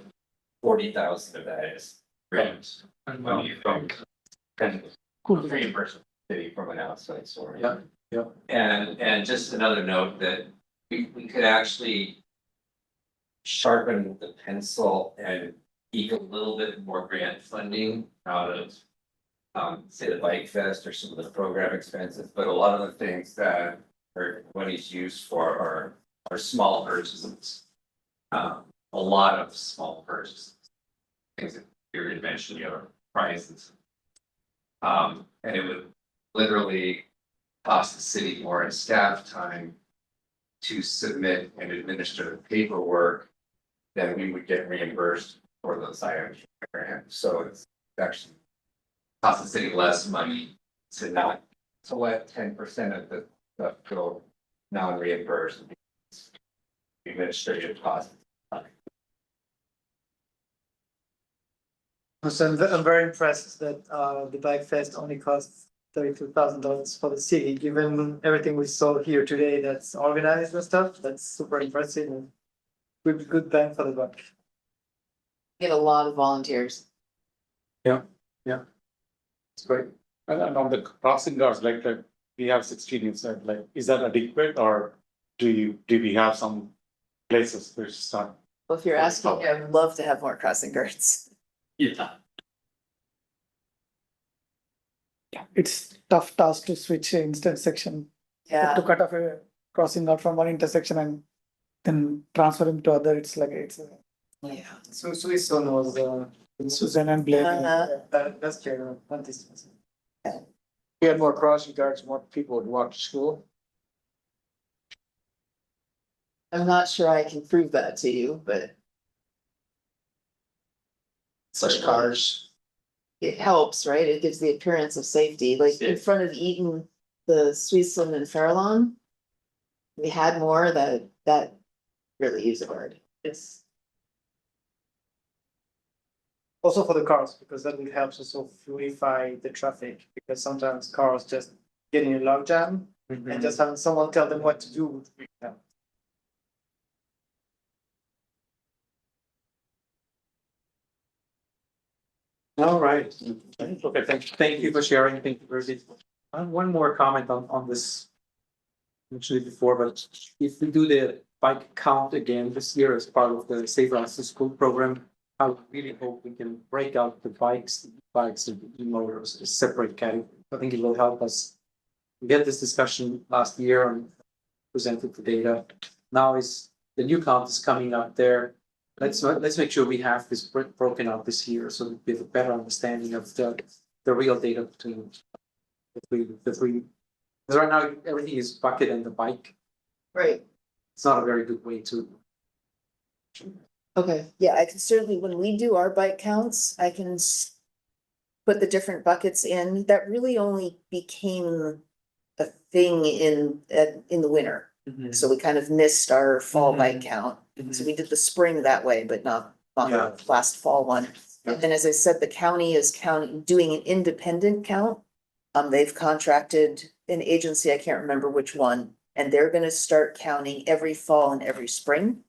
40,000 of that is grants. Money from kind of reimbursement city from an outside source. Yeah. And just another note that we could actually sharpen the pencil and eke a little bit more grant funding out of say the Bike Fest or some of the program expenses, but a lot of the things that are money's used for are small purchases. A lot of small purchases. Things that you mentioned, prizes. And it would literally cost the city more in staff time to submit and administer the paperwork than we would get reimbursed for those items. So it's actually cost the city less money to let 10% of the stuff go non-reimbursed. Administrative costs. So I'm very impressed that the Bike Fest only costs $32,000 for the city, given everything we saw here today that's organized and stuff. That's super impressive and good bang for the buck. Get a lot of volunteers. It's great. And on the crossing guards, like we have 16 inside, like, is that adequate or do we have some places where it's not? Well, if you're asking, I would love to have more crossing guards. Yeah. It's tough task to switch an intersection, to Yeah, cut off a crossing out from one intersection and then transfer him to other. It's like, yeah. So Suisun was Susan and Blair. that's true. We had more crossing guards, more people would walk to school. I'm not sure I can prove that to you, but Such cars. it helps, right? It gives the appearance of safety, like in front of Eaton, the Switzerland and Farallon. We had more that really use a guard. Yes. Also for the cars, because that will help also fluidify the traffic, because sometimes cars just get in a log jam and just having someone tell them what to do would really help. All right. Okay, thank you for sharing. Thank you for this. One more comment on this. Mentioned it before, but if we do the bike count again this year as part of the Safe Routes to School program, I really hope we can break out the bikes and the e-motors as separate categories. I think it will help us. We had this discussion last year and presented the data. Now is the new count is coming up there. Let's make sure we have this broken out this year so we have a better understanding of the real data between the three. Because right now everything is bucket and the bike. Right. It's not a very good way to. Okay, yeah, I can certainly, when we do our bike counts, I can put the different buckets in. That really only became a thing in the winter. So we kind of missed our fall bike count. So we did the spring that way, but not the last fall one. And then, as I said, the county is doing an independent count. They've contracted an agency, I can't remember which one, and they're gonna start counting every fall and every spring.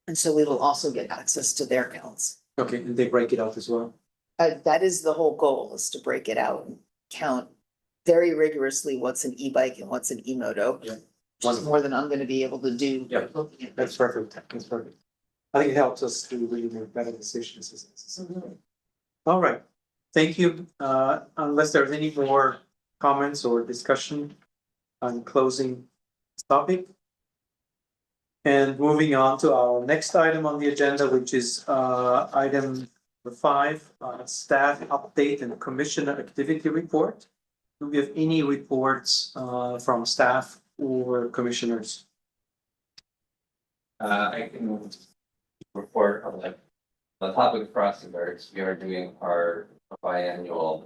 And so we will also get access to their counts. Okay, and they break it out as well. That is the whole goal, is to break it out and count very rigorously what's an e-bike and what's an e-moto. Yeah. Which is more than I'm gonna be able to do. Yeah, that's perfect. That's perfect. I think it helps us to really make better decisions. All right, thank you. Unless there's any more comments or discussion on closing this topic. And moving on to our next item on the agenda, which is item 5, staff update and commissioner activity report. Do we have any reports from staff or commissioners? I can report on the topic of crossing guards. We are doing our biannual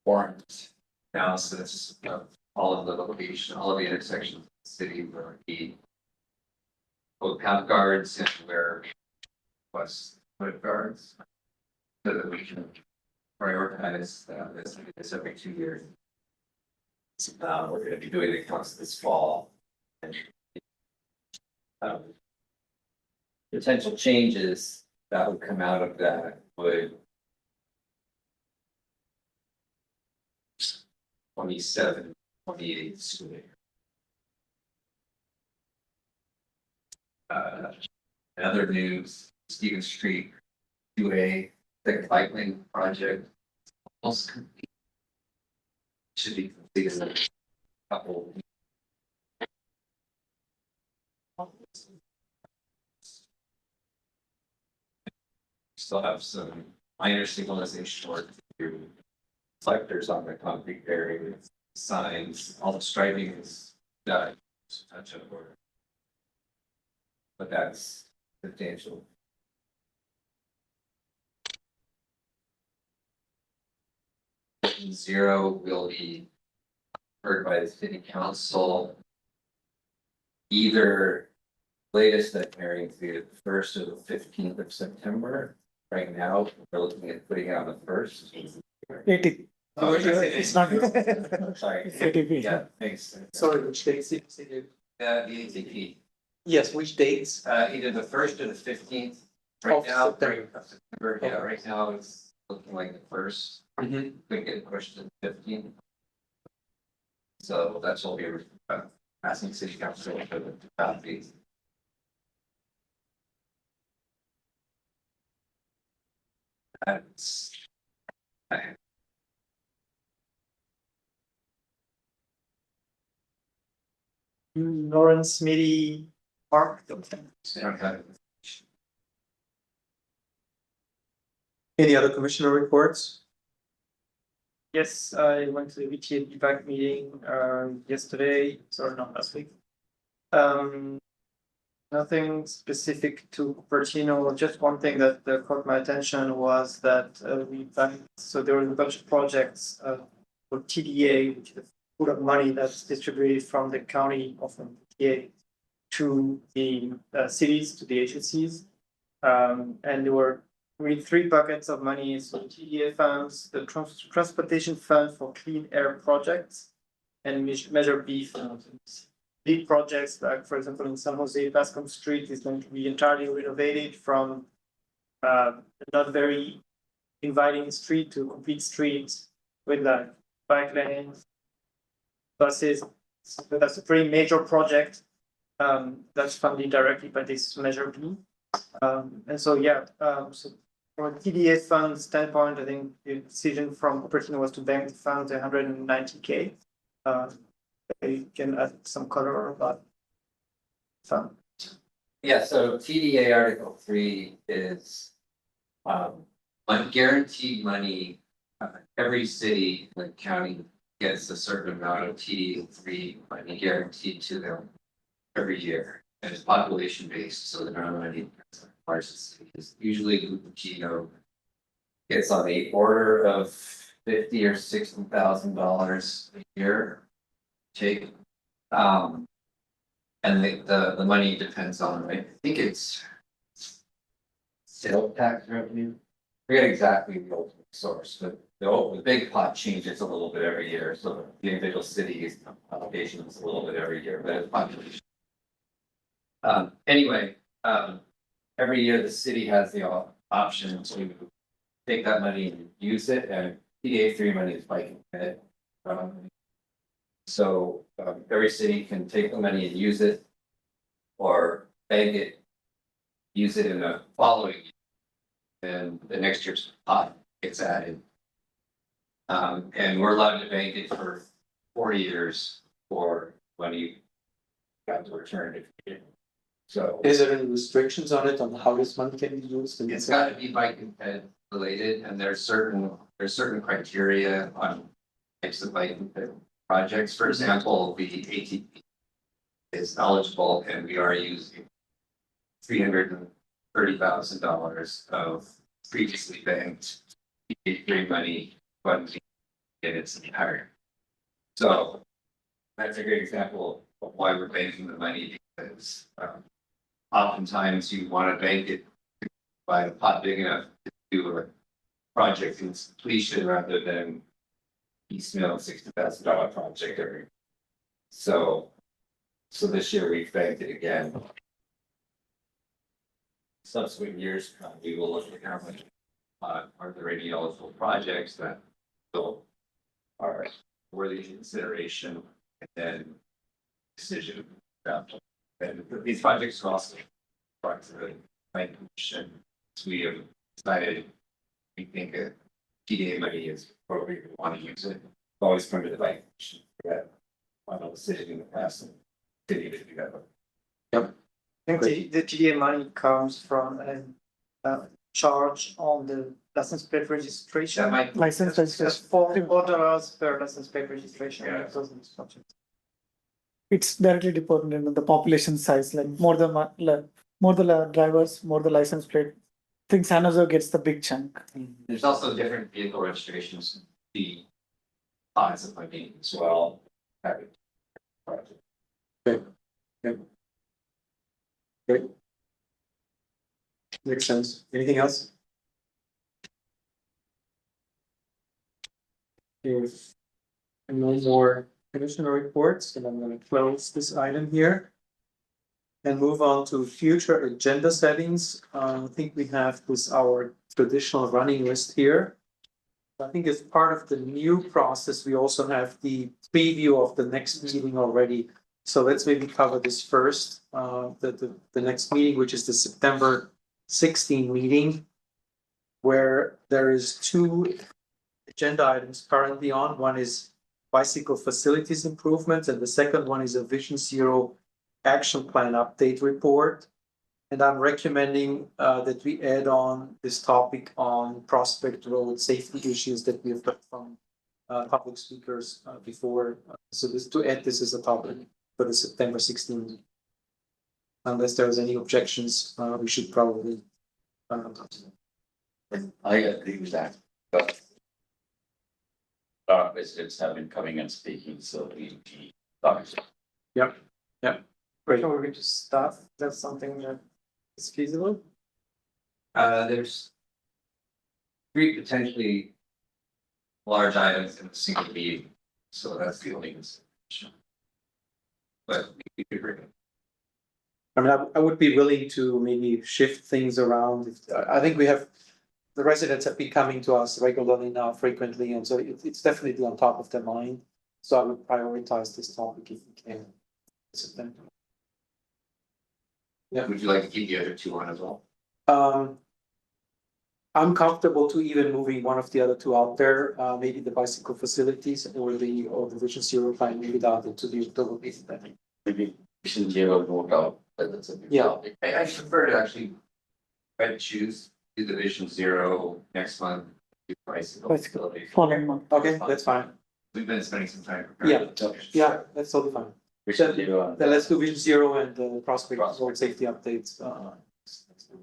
warrant analysis of all of the location, all of the intersections of the city where we both have guards and where plus put guards, so that we can prioritize this every 2 years. We're gonna be doing the counts this fall. And, potential changes that would come out of that would 27, 28 school year. In other news, Stevens Street 2A, the cycling project almost complete. Should be completed in a couple. Still have some minor signalization work to do. Reflectors on the concrete area, signs, all the striping is done. Touch up work. But that's substantial. Zero will be heard by the city council. Either latest that hearing is the 1st or the 15th of September. Right now, we're looking at putting out the 1st. ATP. Oh, It's not. Sorry. ATP. Yeah, thanks. Sorry, which dates? The ATP, Yes, which dates? either the 1st or the 15th. Right Of now, September. September, yeah, right now it's looking like the 1st. We get pushed to the 15th. So that's what we're asking city council for the copy. That's. Lawrence Smitty Park. Any other commissioner reports? Yes, I went to the VTA feedback meeting yesterday, sorry, not last week. Nothing specific to Cupertino, just one thing that caught my attention was that so there was a bunch of projects for TDA, which is a pool of money that's distributed from the county of TDA to the cities, to the agencies. And there were three buckets of money, so TDA funds, the transportation fund for clean air projects, and Measure B funds. Lead projects, like for example in San Jose, Bascom Street is going to be entirely renovated from not very inviting street to complete streets with like bike lanes, buses. So that's a pretty major project that's funded directly by this Measure B. And so yeah, so from a TDA fund standpoint, I think the decision from Cupertino was to bank the fund 190K. You can add some color about fund. Yeah, so TDA Article 3 is guaranteed money. Every city and county gets a certain amount of TDA 3 money guaranteed to them every year. And it's population based, so the amount of money largest is usually Cupertino gets on the order of $50,000 or $60,000 a year. Take, and the money depends on, I think it's sales tax revenue. I forget exactly the ultimate source, but the big pot changes a little bit every year, so the individual cities obligations a little bit every year, but it's population. Anyway, every year the city has the option to take that money and use it, and TDA 3 money is biking ahead. So every city can take the money and use it, or bank it, use it in the following year, and the next year's pot gets added. And we're allowed to bank it for 4 years for money got to return if you did. So Is there any restrictions on it, on how this money can be used? it's got to be bike and ped related, and there's certain criteria on types of bike and ped projects. For example, the ATP is eligible, and we are using $330,000 of previously banked TDA money funding in its entirety. So that's a great example of why we're banking the money, because oftentimes you want to bank it by a pot big enough to do a project in completion rather than piecemeal $60,000 project every. So this year we banked it again. Subsequent years, we will look at how much, are there any eligible projects that still are worthy of consideration and then decision. And these projects are also part of the planning commission. We have decided we think that TDA money is appropriate, we want to use it. Always come to the planning commission for that final decision in the past and continue to do that. I think the TDA money comes from a charge on the license plate registration. That might, License That's registration. $4 per license plate registration. Yeah. It doesn't structure. It's directly dependent on the population size, like more the drivers, more the license plate. I think San Jose gets the big chunk. there's also different vehicle registrations, the size of funding as well. Great. Makes sense. Anything else? If no more commissioner reports, then I'm gonna close this item here. And move on to future agenda settings. I think we have this, our traditional running list here. I think as part of the new process, we also have the preview of the next meeting already. So let's maybe cover this first, the next meeting, which is the September 16 meeting. Where there is two agenda items currently on. One is bicycle facilities improvements, and the second one is a Vision Zero action plan update report. And I'm recommending that we add on this topic on Prospect Road safety issues that we have heard from public speakers before. So this, to add this as a topic for the September 16th. Unless there's any objections, we should probably. I agree with that, but a lot of visitors have been coming and speaking, so we. Great. So we're going to start. That's something that is feasible. There's three potentially large items in a single meeting, so that's the only consideration. But we could bring it. I mean, I would be willing to maybe shift things around. I think we have, the residents have been coming to us regularly now, frequently, and so it's definitely on top of their mind. So I would prioritize this topic if we can. September. Yeah. Would you like to keep the other two on as well? I'm comfortable to even moving one of the other two out there, maybe the bicycle facilities or the Vision Zero plan, maybe the other to the October meeting. Maybe we should give a vote out, but that's a big Yeah. topic. I prefer to actually try to choose do the Vision Zero next month. Do bicycle Bicycle. facilities. Following month. Okay, that's fine. We've been spending some time. Yeah. preparing. Yeah, that's totally fine. We should do Then let's do Vision Zero and the Prospect Road safety updates.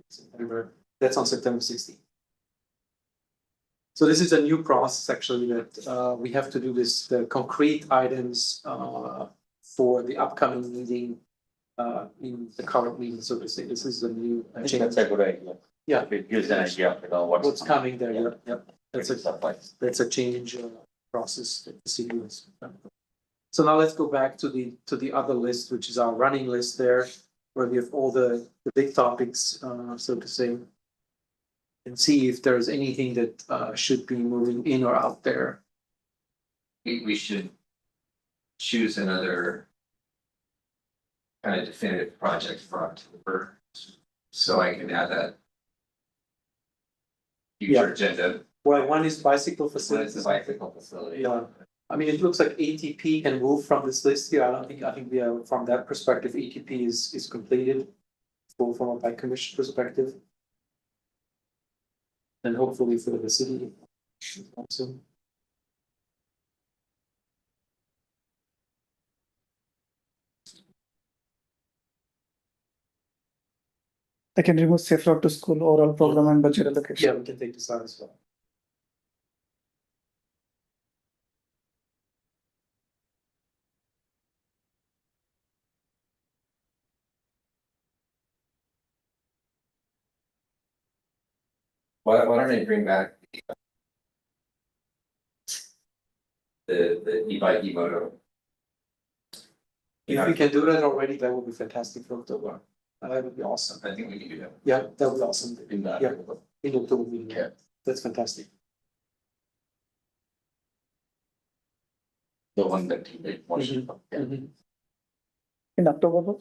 September. That's on September 16th. So this is a new process actually that we have to do this, the concrete items for the upcoming meeting in the current meeting, so to say. This is a new I think change. that's a good idea. Yeah. It gives an idea of What's coming there, yeah, yeah. That's That's a change process that the city is. So now let's go back to the other list, which is our running list there, where we have all the big topics, so to say. And see if there's anything that should be moving in or out there. We should choose another kind of definitive project for October, so I can add that. Future agenda, Well, one is bicycle what is facilities. the bicycle facility? Yeah, I mean, it looks like ATP can move from this list here. I think we are, from that perspective, ATP is completed. From a bike commission perspective. And hopefully for the city. Also. I can remove safe route to school, oral program and budget allocation. Yeah, we can take this out as well. Why don't I bring back the e-bike e-motor. If we can do that already, that would be fantastic for October. That would be awesome. I think we can do that. Yeah, that would be awesome. In that. Yeah. In October meeting. Yeah. That's fantastic. The one that you made motion. Yeah. Mhm. In October.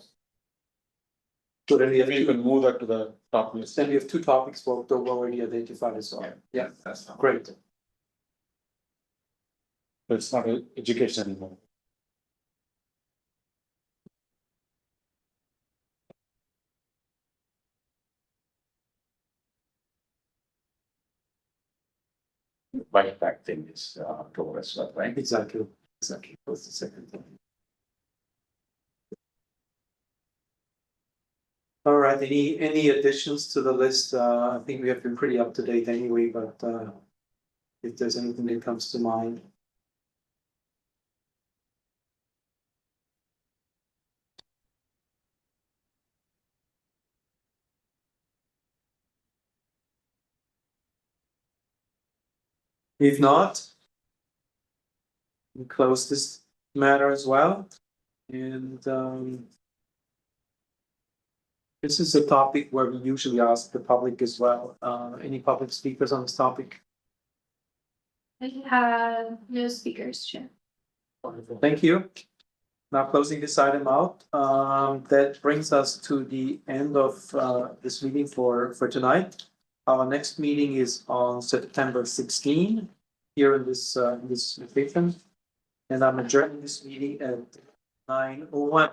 So then we have Maybe you two, can move that to the top list. then we have two topics for October already identified as well. Yeah, That's not. great. But it's not education anymore. Bike pack thing is October as well, right? Exactly, exactly. That's the second thing. All right, any additions to the list? I think we have been pretty up to date anyway, but if there's anything that comes to mind. If not, we close this matter as well. And this is a topic where we usually ask the public as well. Any public speakers on this topic? I have no speakers, Chair. Wonderful, thank you. Now closing this item out, that brings us to the end of this meeting for tonight. Our next meeting is on September 16 here in this location. And I'm adjourning this meeting at 9:01.